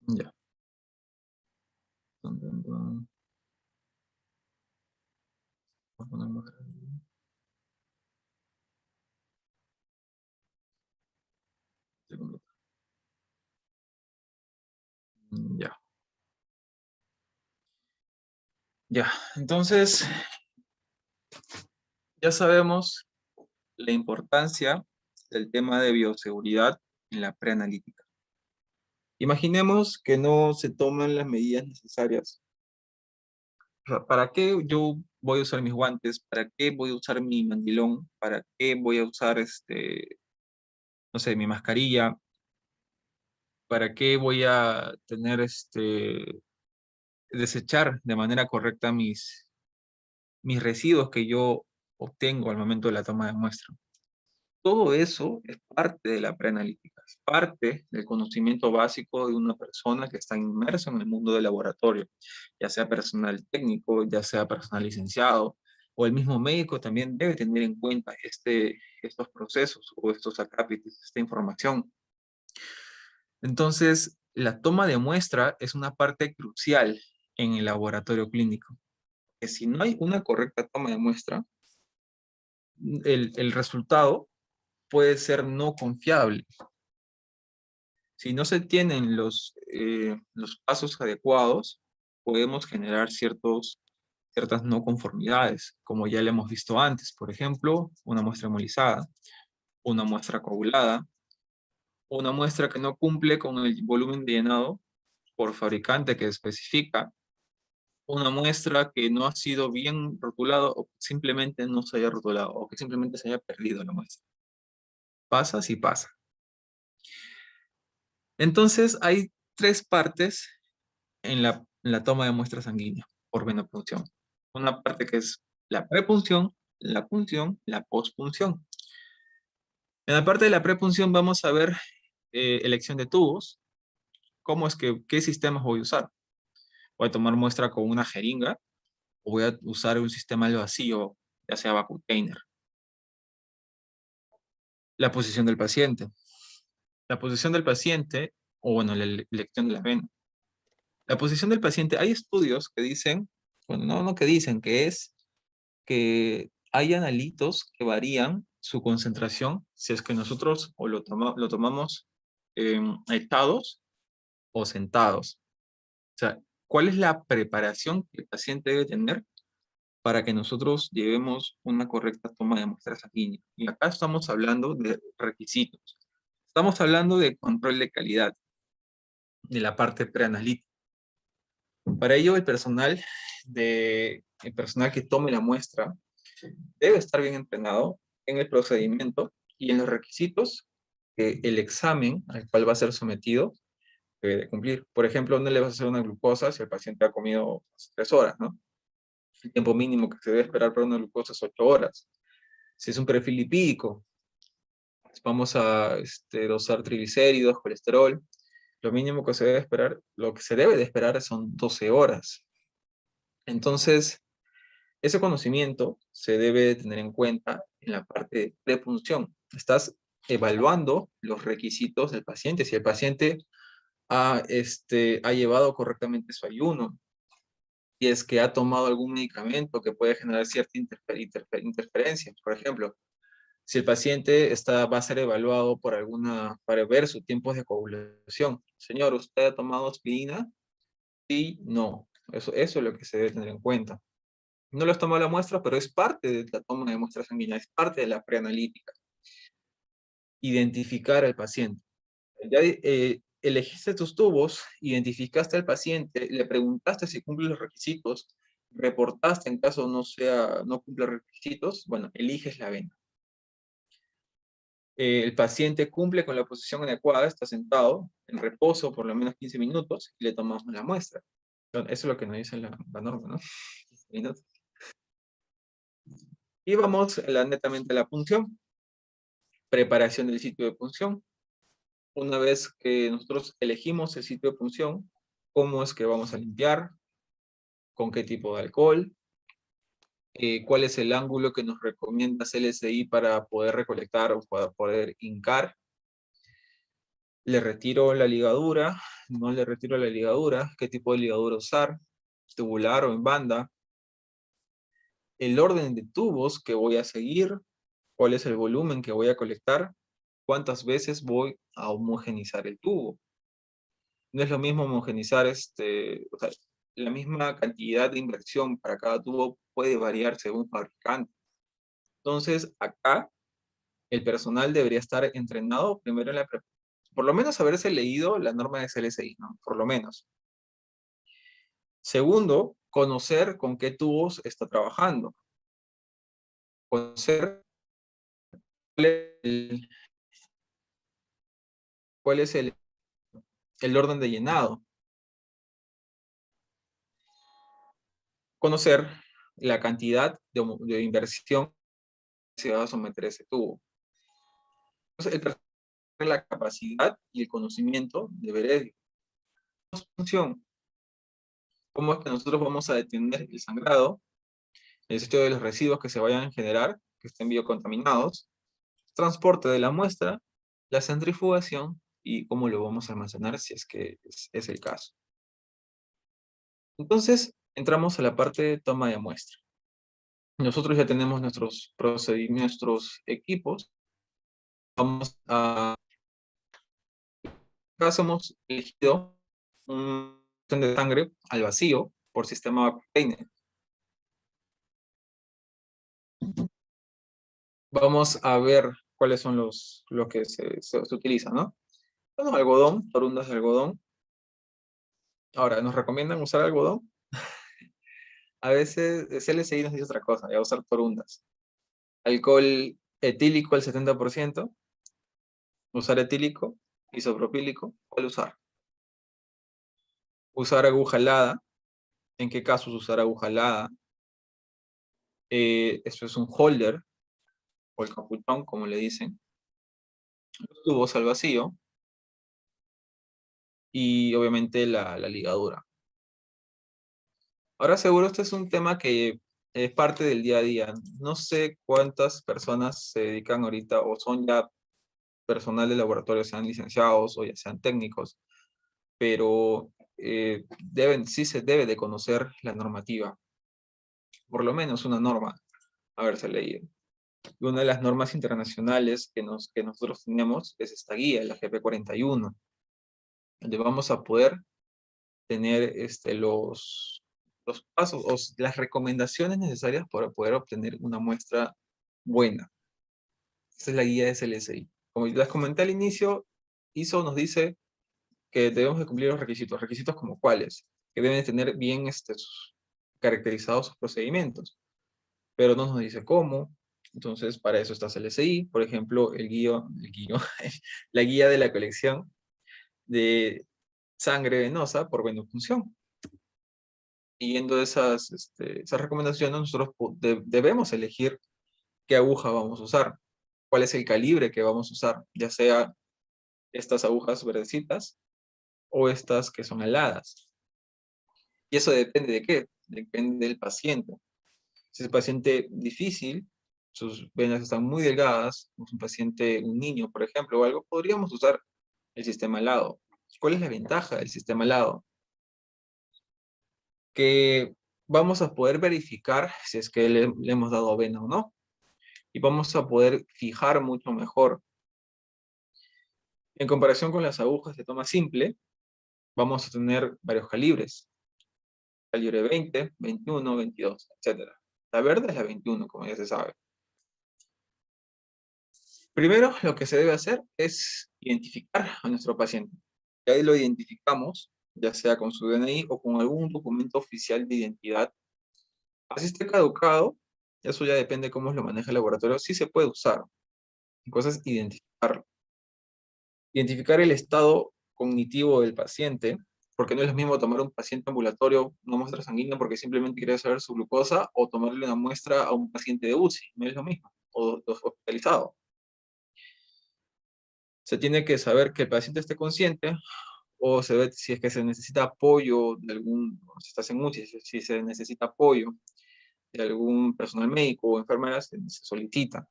Ya. Voy a poner más grande. Segundo. Ya. Ya. Entonces, ya sabemos la importancia del tema de bioseguridad en la preanalítica. Imaginemos que no se toman las medidas necesarias. O sea, ¿para qué yo voy a usar mis guantes? ¿Para qué voy a usar mi mandilón? ¿Para qué voy a usar no sé, mi mascarilla? ¿Para qué voy a tener desechar de manera correcta mis residuos que yo obtengo al momento de la toma de muestra? Todo eso es parte de la preanalítica, es parte del conocimiento básico de una persona que está inmerso en el mundo del laboratorio, ya sea personal técnico, ya sea personal licenciado, o el mismo médico también debe tener en cuenta estos procesos o estos acápites, esta información. Entonces, la toma de muestra es una parte crucial en el laboratorio clínico, que si no hay una correcta toma de muestra, el resultado puede ser no confiable. Si no se tienen los pasos adecuados, podemos generar ciertas no conformidades, como ya le hemos visto antes. Por ejemplo, una muestra hemolizada, una muestra coagulada, una muestra que no cumple con el volumen de llenado por fabricante que especifica, una muestra que no ha sido bien rotulado o simplemente no se haya rotulado o que simplemente se haya perdido la muestra. Pasa si pasa. Entonces, hay tres partes en la toma de muestra sanguínea por venopunción. Una parte que es la prepunción, la punción, la pospunción. En la parte de la prepunción vamos a ver elección de tubos, qué sistemas voy a usar. Voy a tomar muestra con una jeringa o voy a usar un sistema al vacío, ya sea Vacutainer. La posición del paciente. La posición del paciente, o bueno, la elección de la vena. La posición del paciente, hay estudios que dicen, bueno, no que dicen, que es que hay analitos que varían su concentración si es que nosotros o lo tomamos echados o sentados. O sea, ¿cuál es la preparación que el paciente debe tener para que nosotros llevemos una correcta toma de muestras sanguíneas? Y acá estamos hablando de requisitos. Estamos hablando de control de calidad, de la parte preanalítica. Para ello, el personal que tome la muestra debe estar bien entrenado en el procedimiento y en los requisitos que el examen al cual va a ser sometido debe de cumplir. Por ejemplo, no le vas a hacer una glucosa si el paciente ha comido 3 horas, ¿no? El tiempo mínimo que se debe esperar para una glucosa es 8 horas. Si es un perfil lipídico, vamos a dosar triglicéridos, colesterol. Lo mínimo que se debe esperar, lo que se debe de esperar son 12 horas. Entonces, ese conocimiento se debe de tener en cuenta en la parte de prepunción. Estás evaluando los requisitos del paciente. Si el paciente ha llevado correctamente su ayuno, y es que ha tomado algún medicamento que puede generar cierta interferencia. Por ejemplo, si el paciente va a ser evaluado para ver su tiempo de coagulación. Señor, ¿usted ha tomado aspirina? Sí, no. Eso es lo que se debe tener en cuenta. No lo has tomado la muestra, pero es parte de la toma de muestra sanguínea, es parte de la preanalítica. Identificar al paciente. Ya elegiste tus tubos, identificaste al paciente, le preguntaste si cumple los requisitos, reportaste en caso no cumple requisitos, bueno, eliges la vena. El paciente cumple con la posición adecuada, está sentado en reposo por lo menos 15 minutos y le tomamos la muestra. Eso es lo que nos dice la norma, ¿no? 15 minutos. Y vamos netamente a la punción. Preparación del sitio de punción. Una vez que nosotros elegimos el sitio de punción, cómo es que vamos a limpiar, con qué tipo de alcohol, cuál es el ángulo que nos recomienda CLSI para poder recolectar o para poder hincar. Le retiro la ligadura, no le retiro la ligadura, qué tipo de ligadura usar, tubular o en banda, el orden de tubos que voy a seguir, cuál es el volumen que voy a colectar, cuántas veces voy a homogenizar el tubo. No es lo mismo homogenizar, o sea, la misma cantidad de inversión para cada tubo puede variar según fabricante. Entonces, acá el personal debería estar entrenado primero por lo menos haberse leído la norma de CLSI, ¿no? Por lo menos. Segundo, conocer con qué tubos está trabajando. Conocer cuál es el orden de llenado. Conocer la cantidad de inversión que se va a someter a ese tubo. Entonces, el personal tiene la capacidad y el conocimiento de ver el función. ¿Cómo es que nosotros vamos a detener el sangrado, el desecho de los residuos que se vayan a generar, que estén biocontaminados, transporte de la muestra, la centrifugación y cómo lo vamos a almacenar si es que es el caso? Entonces, entramos a la parte de toma de muestra. Nosotros ya tenemos nuestros procedimientos, nuestros equipos. Vamos a... Acá hemos elegido un de sangre al vacío por sistema Vacutainer. Vamos a ver cuáles son lo que se utiliza, ¿no? Bueno, algodón, torundas de algodón. Ahora, ¿nos recomiendan usar algodón? A veces CLSI nos dice otra cosa, ya usar torundas. Alcohol etílico al 70%, usar etílico, isopropílico, ¿cuál usar? Usar aguja helada. ¿En qué casos usar aguja helada? Esto es un holder, o el capuchón, como le dicen. Los tubos al vacío. Y obviamente la ligadura. Ahora seguro este es un tema que es parte del día a día. No sé cuántas personas se dedican ahorita o son ya personal de laboratorio, sean licenciados o ya sean técnicos, pero sí se debe de conocer la normativa, por lo menos una norma haberse leído. Y una de las normas internacionales que nosotros tenemos es esta guía, la GP 41, donde vamos a poder tener los pasos o las recomendaciones necesarias para poder obtener una muestra buena. Esa es la guía de SLSI. Como les comenté al inicio, ISO nos dice que debemos de cumplir los requisitos. ¿Requisitos como cuáles? Que deben tener bien caracterizados sus procedimientos, pero no nos dice cómo. Entonces, para eso está SLSI. Por ejemplo, la guía de la colección de sangre venosa por venopunción. Siguiendo esas recomendaciones, nosotros debemos elegir qué aguja vamos a usar, cuál es el calibre que vamos a usar, ya sea estas agujas verdecitas o estas que son aladas. Y eso depende de qué, depende del paciente. Si es un paciente difícil, sus venas están muy delgadas, es un paciente, un niño, por ejemplo, o algo, podríamos usar el sistema alado. ¿Cuál es la ventaja del sistema alado? Que vamos a poder verificar si es que le hemos dado vena o no. Y vamos a poder fijar mucho mejor. En comparación con las agujas de toma simple, vamos a tener varios calibres. Calibre 20, 21, 22, etc. La verde es la 21, como ya se sabe. Primero, lo que se debe hacer es identificar a nuestro paciente. Y ahí lo identificamos, ya sea con su DNI o con algún documento oficial de identidad. Así esté caducado, eso ya depende de cómo lo maneja el laboratorio, sí se puede usar. La cosa es identificarlo. Identificar el estado cognitivo del paciente, porque no es lo mismo tomar un paciente ambulatorio, una muestra sanguínea porque simplemente quiere saber su glucosa, o tomarle una muestra a un paciente de UCI, no es lo mismo, o hospitalizado. Se tiene que saber que el paciente esté consciente, o se ve si es que se necesita apoyo de si estás en UCI, si se necesita apoyo de algún personal médico o enfermera, se solicita.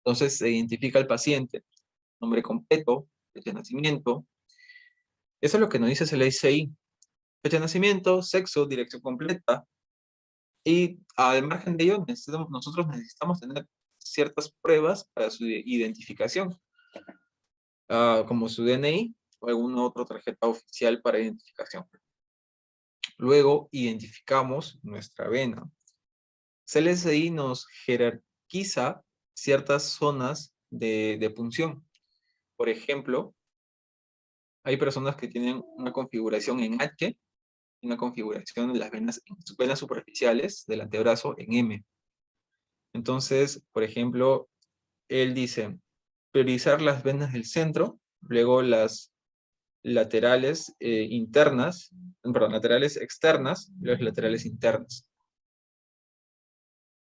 Entonces se identifica al paciente, nombre completo, fecha de nacimiento. Eso es lo que nos dice el ICI. Fecha de nacimiento, sexo, dirección completa. Y al margen de ello, nosotros necesitamos tener ciertas pruebas para su identificación, como su DNI o alguna otra tarjeta oficial para identificación. Luego identificamos nuestra vena. CLSI nos jerarquiza ciertas zonas de punción. Por ejemplo, hay personas que tienen una configuración en H, una configuración de las venas superficiales del antebrazo en M. Entonces, por ejemplo, él dice, priorizar las venas del centro, luego las laterales laterales externas, y las laterales internas.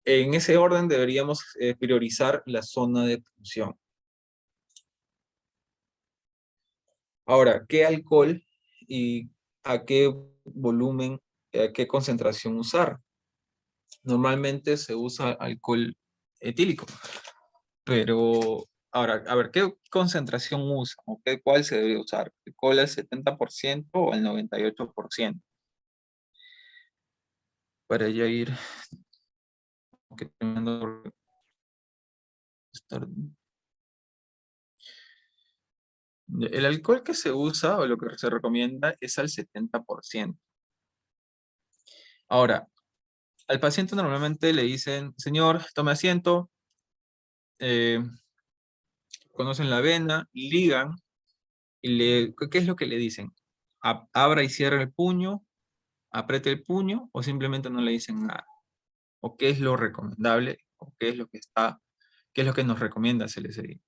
En ese orden deberíamos priorizar la zona de punción. Ahora, ¿qué alcohol y a qué volumen, a qué concentración usar? Normalmente se usa alcohol etílico, pero ahora, a ver, ¿qué concentración usa? ¿O cuál se debe usar? ¿Alcohol al 70% o al 98%? Para ya ir terminando. El alcohol que se usa o lo que se recomienda es al 70%. Ahora, al paciente normalmente le dicen, señor, tome asiento, conocen la vena, ligan, y ¿qué es lo que le dicen? Abra y cierra el puño, apriete el puño, o simplemente no le dicen nada. O qué es lo recomendable, o qué es lo qué es lo que nos recomienda CLSI.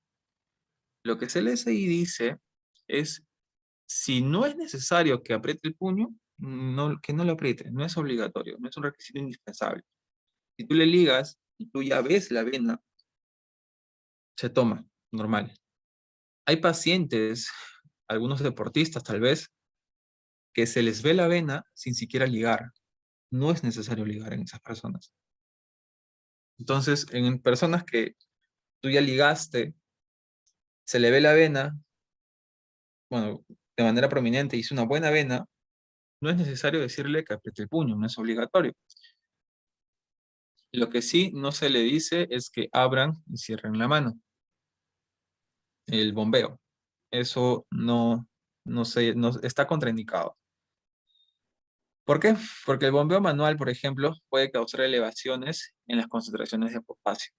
Lo que CLSI dice es, si no es necesario que apriete el puño, que no lo apriete, no es obligatorio, no es un requisito indispensable. Si tú le ligas y tú ya ves la vena, se toma, normal. Hay pacientes, algunos deportistas tal vez, que se les ve la vena sin siquiera ligar. No es necesario ligar en esas personas. Entonces, en personas que tú ya ligaste, se le ve la vena, bueno, de manera prominente, hizo una buena vena, no es necesario decirle que apriete el puño, no es obligatorio. Lo que sí no se le dice es que abran y cierren la mano, el bombeo. Eso no está contraindicado. ¿Por qué? Porque el bombeo manual, por ejemplo, puede causar elevaciones en las concentraciones de potasio.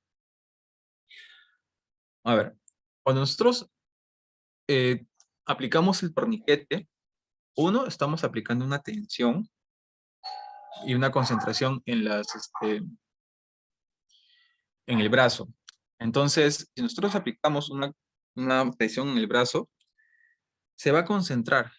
A ver, cuando nosotros aplicamos el torniquete, estamos aplicando una tensión y una concentración en el brazo. Entonces, si nosotros aplicamos una tensión en el brazo, se va a concentrar.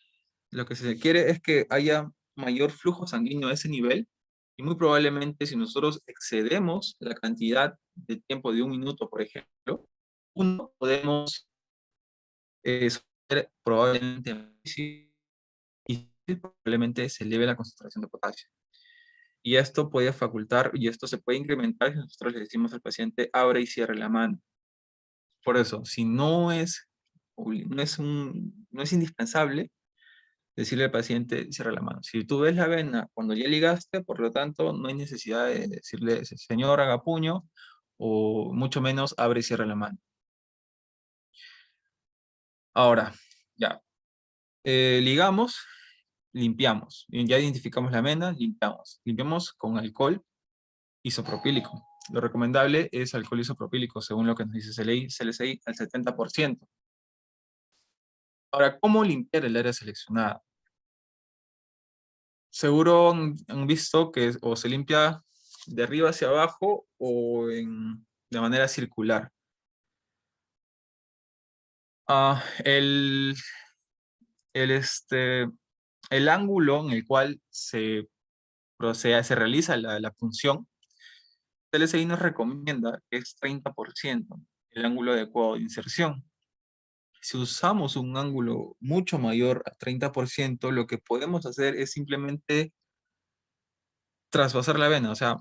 Lo que se quiere es que haya mayor flujo sanguíneo a ese nivel y muy probablemente si nosotros excedemos la cantidad de tiempo de 1 minuto, por ejemplo, podemos probablemente y probablemente se eleve la concentración de potasio. Y esto puede facultar, y esto se puede incrementar si nosotros le decimos al paciente, abre y cierre la mano. Por eso, si no es indispensable decirle al paciente, cierra la mano. Si tú ves la vena cuando ya ligaste, por lo tanto, no hay necesidad de decirle, señor, haga puño, o mucho menos, abre y cierra la mano. Ahora, ya, ligamos, limpiamos. Ya identificamos la vena, limpiamos. Limpiamos con alcohol isopropílico. Lo recomendable es alcohol isopropílico, según lo que nos dice CLSI, al 70%. Ahora, ¿cómo limpiar el área seleccionada? Seguro han visto que o se limpia de arriba hacia abajo o de manera circular. Ah, el ángulo en el cual se realiza la punción, CLSI nos recomienda que es 30% el ángulo adecuado de inserción. Si usamos un ángulo mucho mayor a 30%, lo que podemos hacer es simplemente trasvasar la vena, o sea,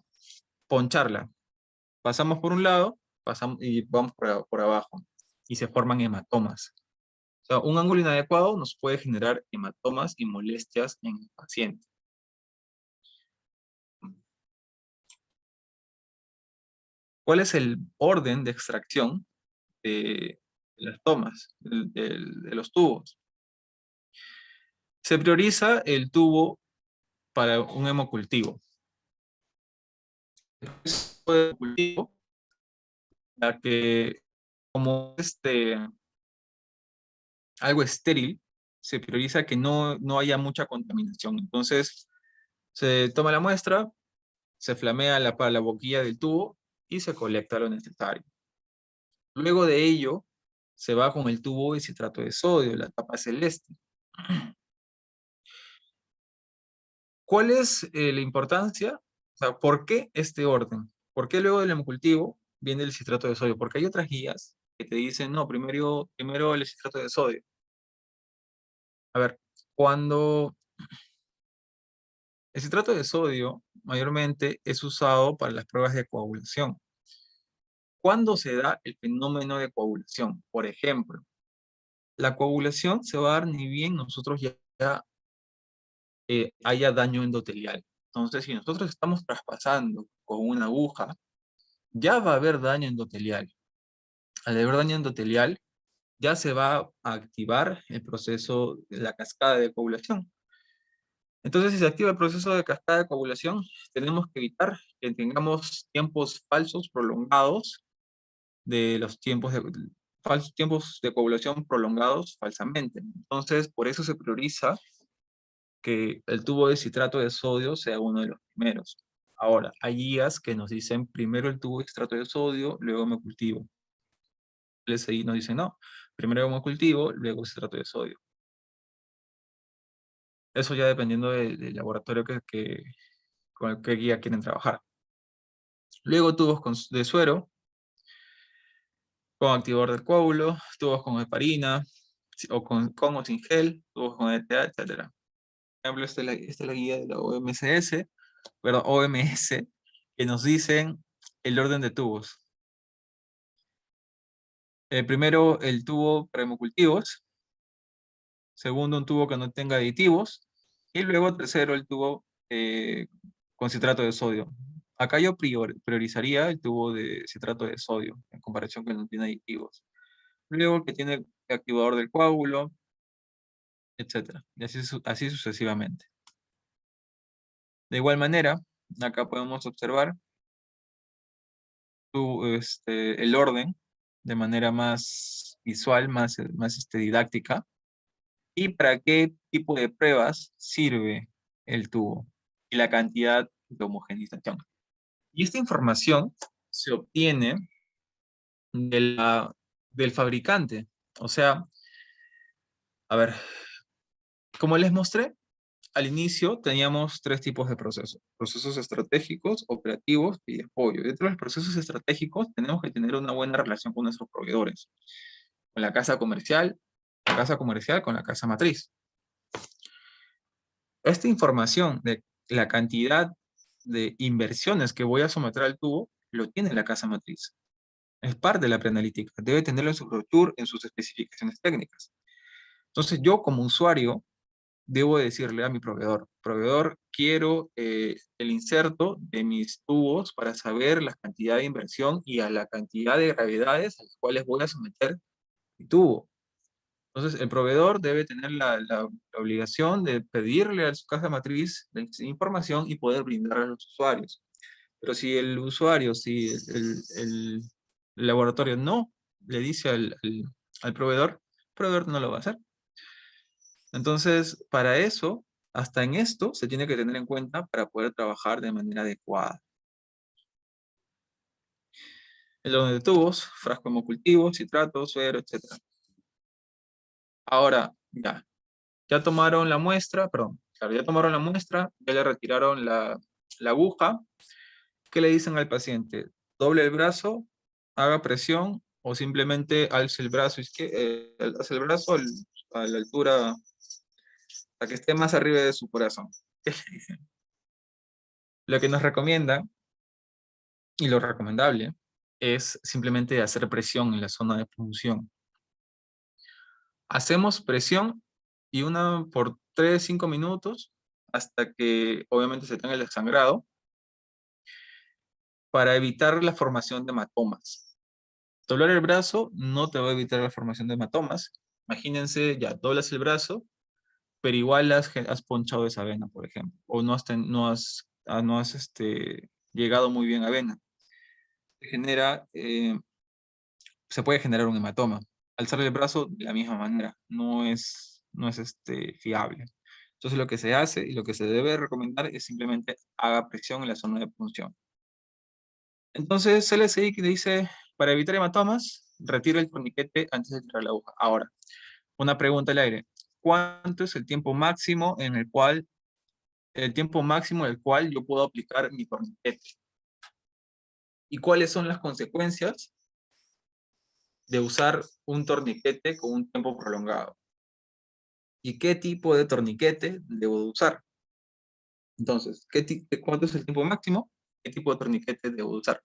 poncharla. Pasamos por un lado, pasamos y vamos por abajo, y se forman hematomas. O sea, un ángulo inadecuado nos puede generar hematomas y molestias en el paciente. ¿Cuál es el orden de extracción de las tomas, de los tubos? Se prioriza el tubo para un hemocultivo. El cultivo, ya que como algo estéril, se prioriza que no haya mucha contaminación. Entonces, se toma la muestra, se flamea la boquilla del tubo y se colecta lo necesario. Luego de ello, se va con el tubo de citrato de sodio, la tapa celeste. ¿Cuál es la importancia? O sea, ¿por qué este orden? ¿Por qué luego del hemocultivo viene el citrato de sodio? Porque hay otras guías que te dicen, no, primero el citrato de sodio. A ver, cuando el citrato de sodio mayormente es usado para las pruebas de coagulación. ¿Cuándo se da el fenómeno de coagulación? Por ejemplo, la coagulación se va a dar ni bien nosotros ya haya daño endotelial. Entonces, si nosotros estamos traspasando con una aguja, ya va a haber daño endotelial. Al haber daño endotelial, ya se va a activar el proceso de la cascada de coagulación. Entonces, si se activa el proceso de cascada de coagulación, tenemos que evitar que tengamos tiempos falsos prolongados de los falsos tiempos de coagulación prolongados falsamente. Entonces, por eso se prioriza que el tubo de citrato de sodio sea uno de los primeros. Ahora, hay guías que nos dicen primero el tubo de citrato de sodio, luego hemocultivo. El SI nos dice no, primero hemocultivo, luego citrato de sodio. Eso ya dependiendo del laboratorio con qué guía quieren trabajar. Luego tubos de suero, con activador del coágulo, tubos con heparina, o con o sin gel, tubos con ETA, etc. Por ejemplo, esta es la guía de la OMS, que nos dicen el orden de tubos. Primero, el tubo para hemocultivos. Segundo, un tubo que no tenga aditivos. Y luego tercero, el tubo con citrato de sodio. Acá yo priorizaría el tubo de citrato de sodio en comparación con el que no tiene aditivos. Luego el que tiene el activador del coágulo, etcétera. Y así, así sucesivamente. De igual manera, acá podemos observar el orden de manera más visual, más didáctica. ¿Y para qué tipo de pruebas sirve el tubo? Y la cantidad de homogenización. Y esta información se obtiene del fabricante. O sea, a ver, como les mostré, al inicio teníamos tres tipos de procesos. Procesos estratégicos, operativos y de apoyo. Dentro de los procesos estratégicos tenemos que tener una buena relación con nuestros proveedores. Con la casa comercial con la casa matriz. Esta información de la cantidad de inversiones que voy a someter al tubo, lo tiene la casa matriz. Es parte de la preanalítica. Debe tenerlo en su brochure, en sus especificaciones técnicas. Entonces yo como usuario debo decirle a mi proveedor, quiero el inserto de mis tubos para saber la cantidad de inversión y a la cantidad de gravedades a las cuales voy a someter mi tubo. Entonces, el proveedor debe tener la obligación de pedirle a su casa matriz la información y poder brindarla a los usuarios. Pero si el usuario, si el laboratorio no le dice al proveedor, el proveedor no lo va a hacer. Entonces, para eso, hasta en esto, se tiene que tener en cuenta para poder trabajar de manera adecuada. El orden de tubos, frasco hemocultivo, citrato, suero, etc. Ahora, ya tomaron la muestra, perdón, claro, ya tomaron la muestra, ya le retiraron la aguja. ¿Qué le dicen al paciente? Doble el brazo, haga presión o simplemente alce el brazo, alce el brazo a la altura, a que esté más arriba de su corazón. ¿Qué le dicen? Lo que nos recomienda y lo recomendable es simplemente hacer presión en la zona de punción. Hacemos presión y por 3-5 minutos hasta que obviamente se tenga el desangrado para evitar la formación de hematomas. Doblar el brazo no te va a evitar la formación de hematomas. Imagínense, ya doblas el brazo, pero igual has ponchado esa vena, por ejemplo, o no has llegado muy bien a vena. Se puede generar un hematoma. Alzar el brazo de la misma manera, no es fiable. Entonces lo que se hace y lo que se debe recomendar es simplemente haga presión en la zona de punción. Entonces LSI que dice, para evitar hematomas, retira el torniquete antes de tirar la aguja. Ahora, una pregunta al aire. ¿Cuánto es el tiempo máximo en el cual yo puedo aplicar mi torniquete? ¿Y cuáles son las consecuencias de usar un torniquete con un tiempo prolongado? ¿Y qué tipo de torniquete debo de usar? Entonces, ¿cuánto es el tiempo máximo? ¿Qué tipo de torniquete debo de usar?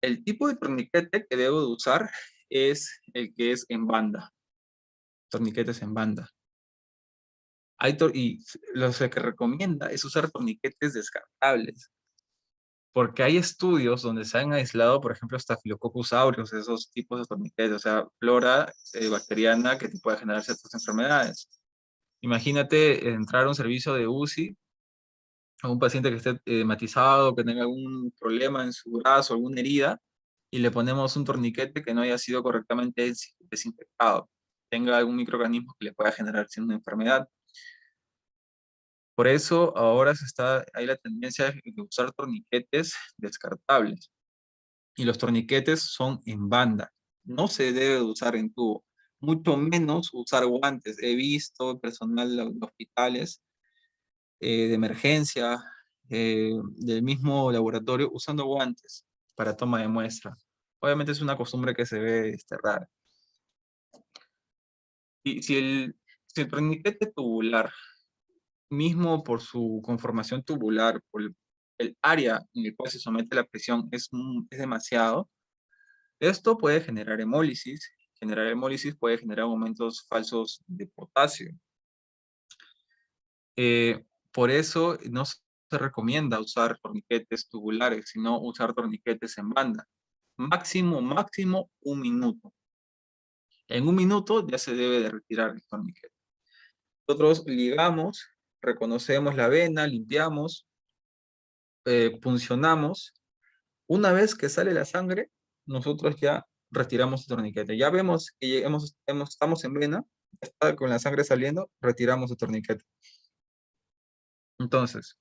El tipo de torniquete que debo de usar es el que es en banda. Torniquetes en banda. Y lo que recomienda es usar torniquetes descartables. Porque hay estudios donde se han aislado, por ejemplo, Staphylococcus aureus, esos tipos de torniquetes, o sea, flora bacteriana que te puede generar ciertas enfermedades. Imagínate entrar a un servicio de UCI a un paciente que esté hematizado, que tenga algún problema en su brazo, alguna herida, y le ponemos un torniquete que no haya sido correctamente desinfectado, tenga algún microorganismo que le pueda generar una enfermedad. Por eso ahora hay la tendencia de usar torniquetes descartables. Y los torniquetes son en banda. No se debe usar en tubo. Mucho menos usar guantes. He visto personal de hospitales de emergencia, del mismo laboratorio, usando guantes para toma de muestra. Obviamente es una costumbre que se ve rara. Y si el torniquete tubular, mismo por su conformación tubular, por el área en el cual se somete la presión es demasiado, esto puede generar hemólisis generar hemólisis puede generar aumentos falsos de potasio. Por eso no se recomienda usar torniquetes tubulares, sino usar torniquetes en banda. Máximo 1 minuto. En 1 minuto ya se debe de retirar el torniquete. Nosotros ligamos, reconocemos la vena, limpiamos, puncionamos. Una vez que sale la sangre, nosotros ya retiramos el torniquete. Ya vemos que estamos en vena, está con la sangre saliendo, retiramos el torniquete. Entonces,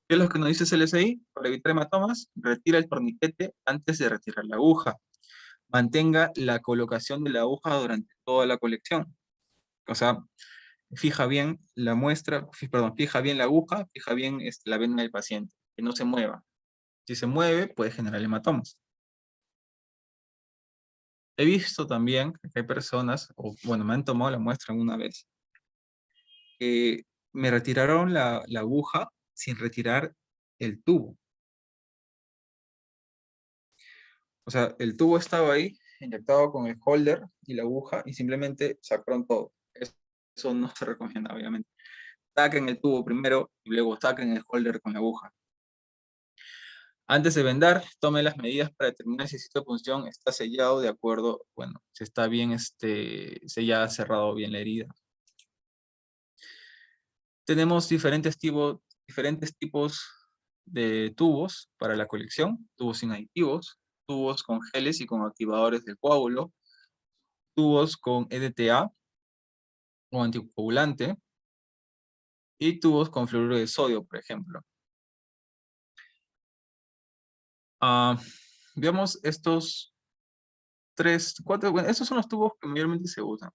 ¿qué es lo que nos dice CLSI? Para evitar hematomas, retira el torniquete antes de retirar la aguja. Mantenga la colocación de la aguja durante toda la colección. O sea, fija bien la muestra, perdón, fija bien la aguja, fija bien la vena del paciente, que no se mueva. Si se mueve, puede generar hematomas. He visto también que hay personas, o bueno, me han tomado la muestra una vez, que me retiraron la aguja sin retirar el tubo. O sea, el tubo estaba ahí, inyectado con el holder y la aguja, y simplemente sacaron todo. Eso no se recomienda, obviamente. Saquen el tubo primero y luego saquen el holder con la aguja. Antes de vendar, tome las medidas para determinar si el sitio de punción está sellado de acuerdo, bueno, si está bien sellada, cerrado bien la herida. Tenemos diferentes tipos de tubos para la colección, tubos sin aditivos, tubos con geles y con activadores del coágulo, tubos con EDTA o anticoagulante, y tubos con fluoruro de sodio, por ejemplo. Veamos estos estos son los tubos que mayormente se usan.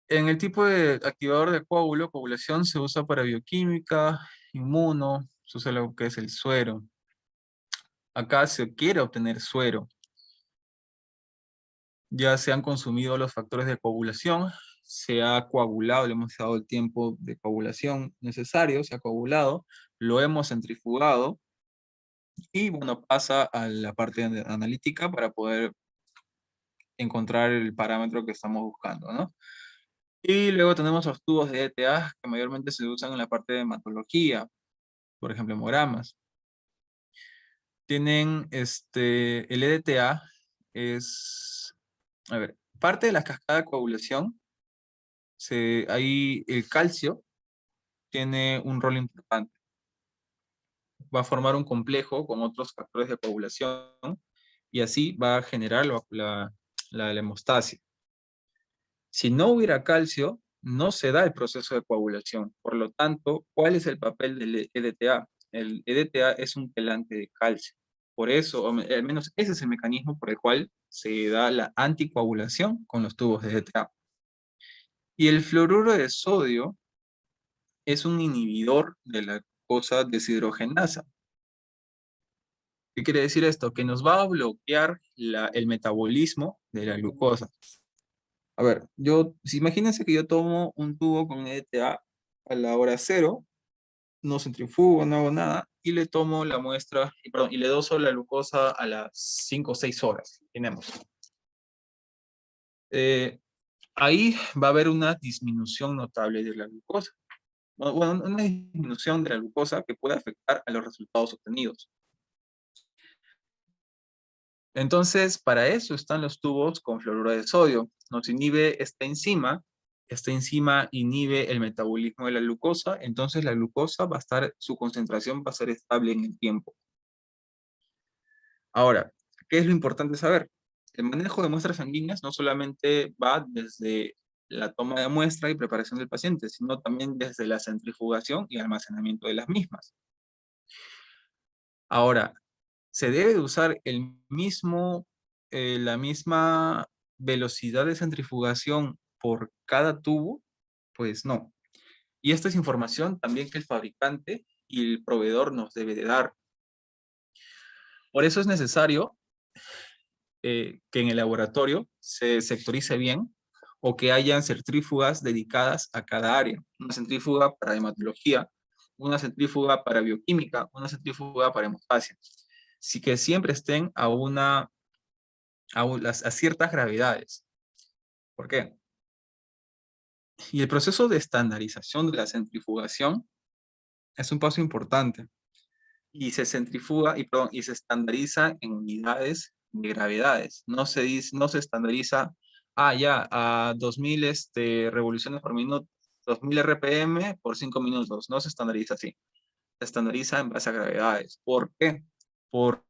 En el tipo de activador de coagulación se usa para bioquímica, inmuno, se usa lo que es el suero. Acá se quiere obtener suero. Ya se han consumido los factores de coagulación, se ha coagulado, le hemos dado el tiempo de coagulación necesario, se ha coagulado, lo hemos centrifugado y bueno, pasa a la parte analítica para poder encontrar el parámetro que estamos buscando, ¿no? Y luego tenemos los tubos de ETA que mayormente se usan en la parte de hematología, por ejemplo, hemogramas. Tienen el EDTA es, a ver, parte de la cascada de coagulación, ahí el calcio tiene un rol importante. Va a formar un complejo con otros factores de coagulación y así va a generar la hemostasia. Si no hubiera calcio, no se da el proceso de coagulación. Por lo tanto, ¿cuál es el papel del EDTA? El EDTA es un quelante de calcio. Por eso, o al menos ese es el mecanismo por el cual se da la anticoagulación con los tubos de EDTA. Y el fluoruro de sodio es un inhibidor de la glucosa deshidrogenasa. ¿Qué quiere decir esto? Que nos va a bloquear el metabolismo de la glucosa. A ver, imagínense que yo tomo un tubo con EDTA a la hora 0, no centrifugo, no hago nada, y le tomo la muestra, y le doso la glucosa a las 5 o 6 horas. Tenemos. Ahí va a haber una disminución notable de la glucosa. Bueno, una disminución de la glucosa que puede afectar a los resultados obtenidos. Entonces, para eso están los tubos con fluoruro de sodio. Nos inhibe esta enzima inhibe el metabolismo de la glucosa, entonces la glucosa su concentración va a ser estable en el tiempo. Ahora, ¿qué es lo importante saber? El manejo de muestras sanguíneas no solamente va desde la toma de muestra y preparación del paciente, sino también desde la centrifugación y almacenamiento de las mismas. Ahora, ¿se debe de usar la misma velocidad de centrifugación por cada tubo? Pues no. Y esta es información también que el fabricante y el proveedor nos debe de dar. Por eso es necesario que en el laboratorio se sectorice bien o que hayan centrífugas dedicadas a cada área. Una centrífuga para hematología, una centrífuga para bioquímica, una centrífuga para hemostasia. Así que siempre estén a una a ciertas gravedades. ¿Por qué? Y el proceso de estandarización de la centrifugación es un paso importante y se centrifuga y se estandariza en unidades de gravedades. No se estandariza, ya, a 2000 revoluciones por minuto, 2000 RPM por 5 minutos. No se estandariza así. Se estandariza en base a gravedades. ¿Por qué? Por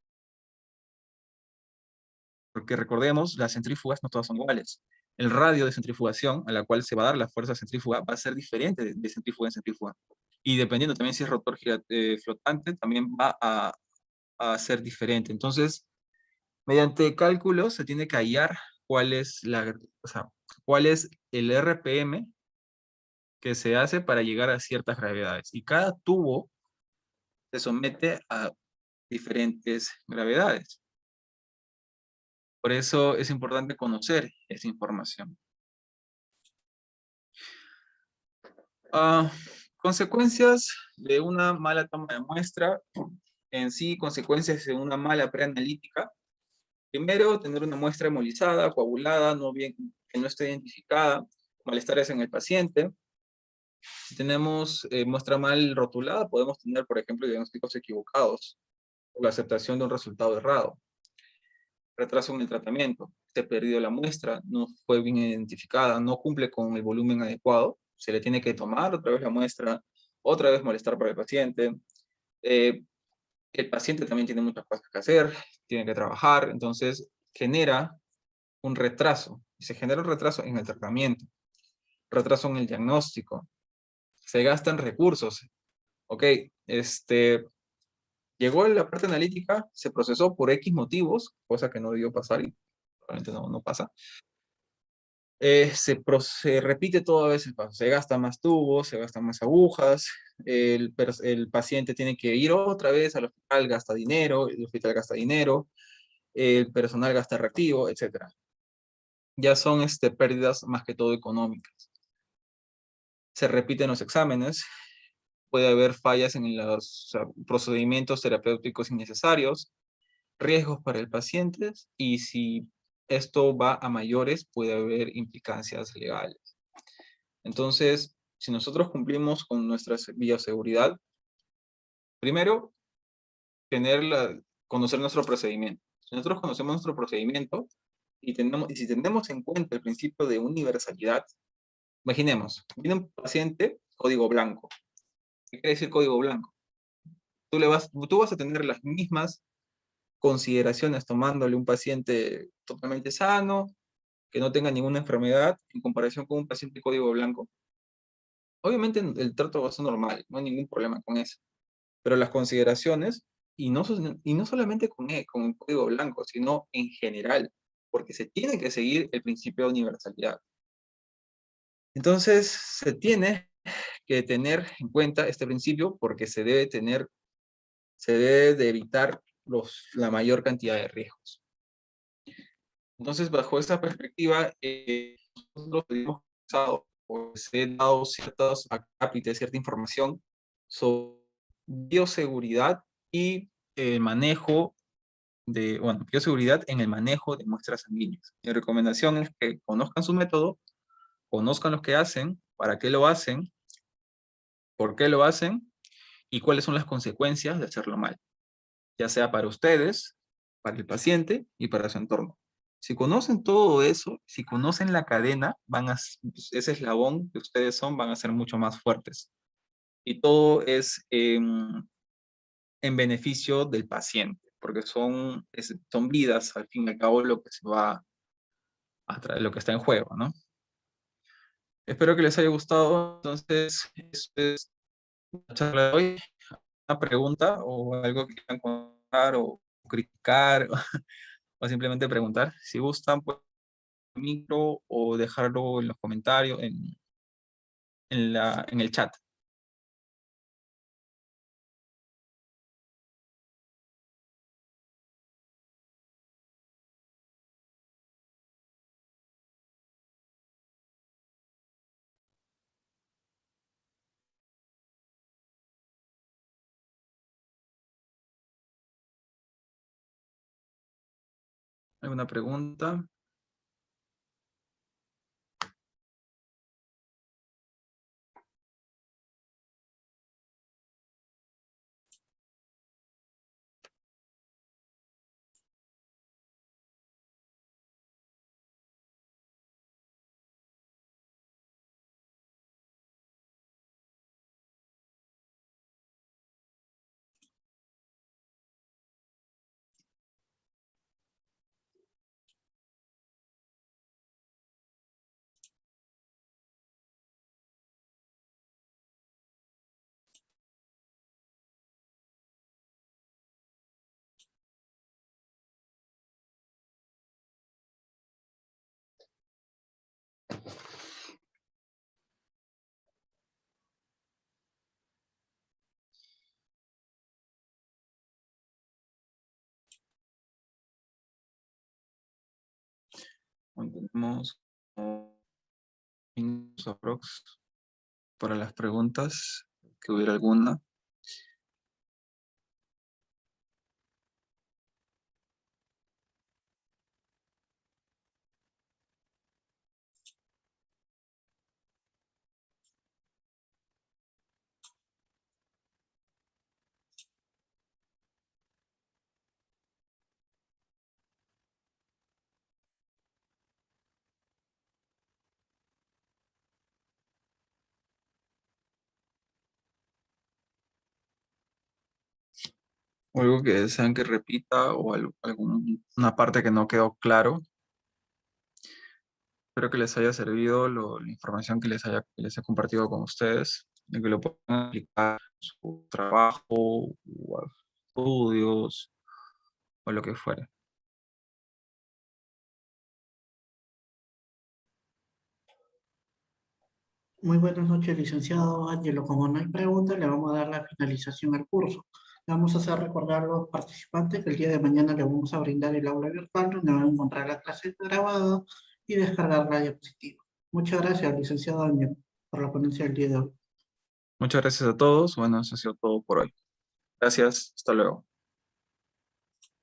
Porque recordemos, las centrífugas no todas son iguales. El radio de centrifugación a la cual se va a dar la fuerza centrífuga va a ser diferente de centrífuga en centrífuga. Y dependiendo también si es rotor flotante, también va a ser diferente. Entonces, mediante cálculos se tiene que hallar cuál es, o sea, cuál es el RPM que se hace para llegar a ciertas gravedades. Y cada tubo se somete a diferentes gravedades. Por eso es importante conocer esa información. Consecuencias de una mala toma de muestra, en sí, consecuencias de una mala preanalítica. Primero, tener una muestra hemolizada, coagulada, que no esté identificada, malestares en el paciente. Si tenemos muestra mal rotulada, podemos tener, por ejemplo, diagnósticos equivocados o la aceptación de un resultado errado. Retraso en el tratamiento, se perdió la muestra, no fue bien identificada, no cumple con el volumen adecuado, se le tiene que tomar otra vez la muestra, otra vez molestar para el paciente. Eh, el paciente también tiene muchas cosas que hacer, tiene que trabajar, entonces genera un retraso. Y se genera un retraso en el tratamiento, retraso en el diagnóstico, se gastan recursos. Ok, llegó la parte analítica, se procesó por X motivos, cosa que no debió pasar y probablemente no pasa. Se repite todo a veces, se gasta más tubos, se gastan más agujas, el paciente tiene que ir otra vez al hospital, gasta dinero, el hospital gasta dinero, el personal gasta reactivo, etc. Ya son pérdidas más que todo económicas. Se repiten los exámenes, puede haber fallas en los procedimientos terapéuticos innecesarios, riesgos para el paciente y si esto va a mayores puede haber implicancias legales. Entonces, si nosotros cumplimos con nuestra bioseguridad, primero, conocer nuestro procedimiento. Si nosotros conocemos nuestro procedimiento y si tenemos en cuenta el principio de universalidad, imaginemos, viene un paciente código blanco. ¿Qué quiere decir código blanco? Tú vas a tener las mismas consideraciones tomándole un paciente totalmente sano, que no tenga ninguna enfermedad, en comparación con un paciente código blanco. Obviamente el trato va a ser normal, no hay ningún problema con eso. Pero las consideraciones, y no solamente con el código blanco, sino en general, porque se tiene que seguir el principio de universalidad. Entonces, se tiene que tener en cuenta este principio porque se debe de evitar la mayor cantidad de riesgos. Entonces, bajo esta perspectiva, nosotros hemos usado, pues, he dado ciertos acápites, cierta información sobre bioseguridad y el manejo bioseguridad en el manejo de muestras sanguíneas. Mi recomendación es que conozcan su método, conozcan lo que hacen, para qué lo hacen, por qué lo hacen y cuáles son las consecuencias de hacerlo mal, ya sea para ustedes, para el paciente y para su entorno. Si conocen todo eso, si conocen la cadena, ese eslabón que ustedes son, van a ser mucho más fuertes. Y todo es en beneficio del paciente, porque son vidas, al fin y al cabo, lo que se va a traer, lo que está en juego, ¿no? Espero que les haya gustado. Entonces, esto es la charla de hoy. Una pregunta o algo que quieran contar o criticar o simplemente preguntar. Si gustan, pues micro o dejarlo en los comentarios, en el chat. ¿Alguna pregunta? Tenemos minutos aprox para las preguntas, que hubiera alguna. O algo que desean que repita o alguna parte que no quedó claro. Espero que les haya servido la información que les he compartido con ustedes y que lo puedan aplicar a su trabajo o a estudios o lo que fuera. Muy buenas noches, licenciado Ángelo. Como no hay preguntas, le vamos a dar la finalización al curso. Le vamos a hacer recordar a los participantes que el día de mañana le vamos a brindar el aula virtual donde van a encontrar la clase grabada y descargar la diapositiva. Muchas gracias, licenciado Ángelo, por la ponencia del día de hoy. Muchas gracias a todos. Bueno, eso ha sido todo por hoy. Gracias. Hasta luego.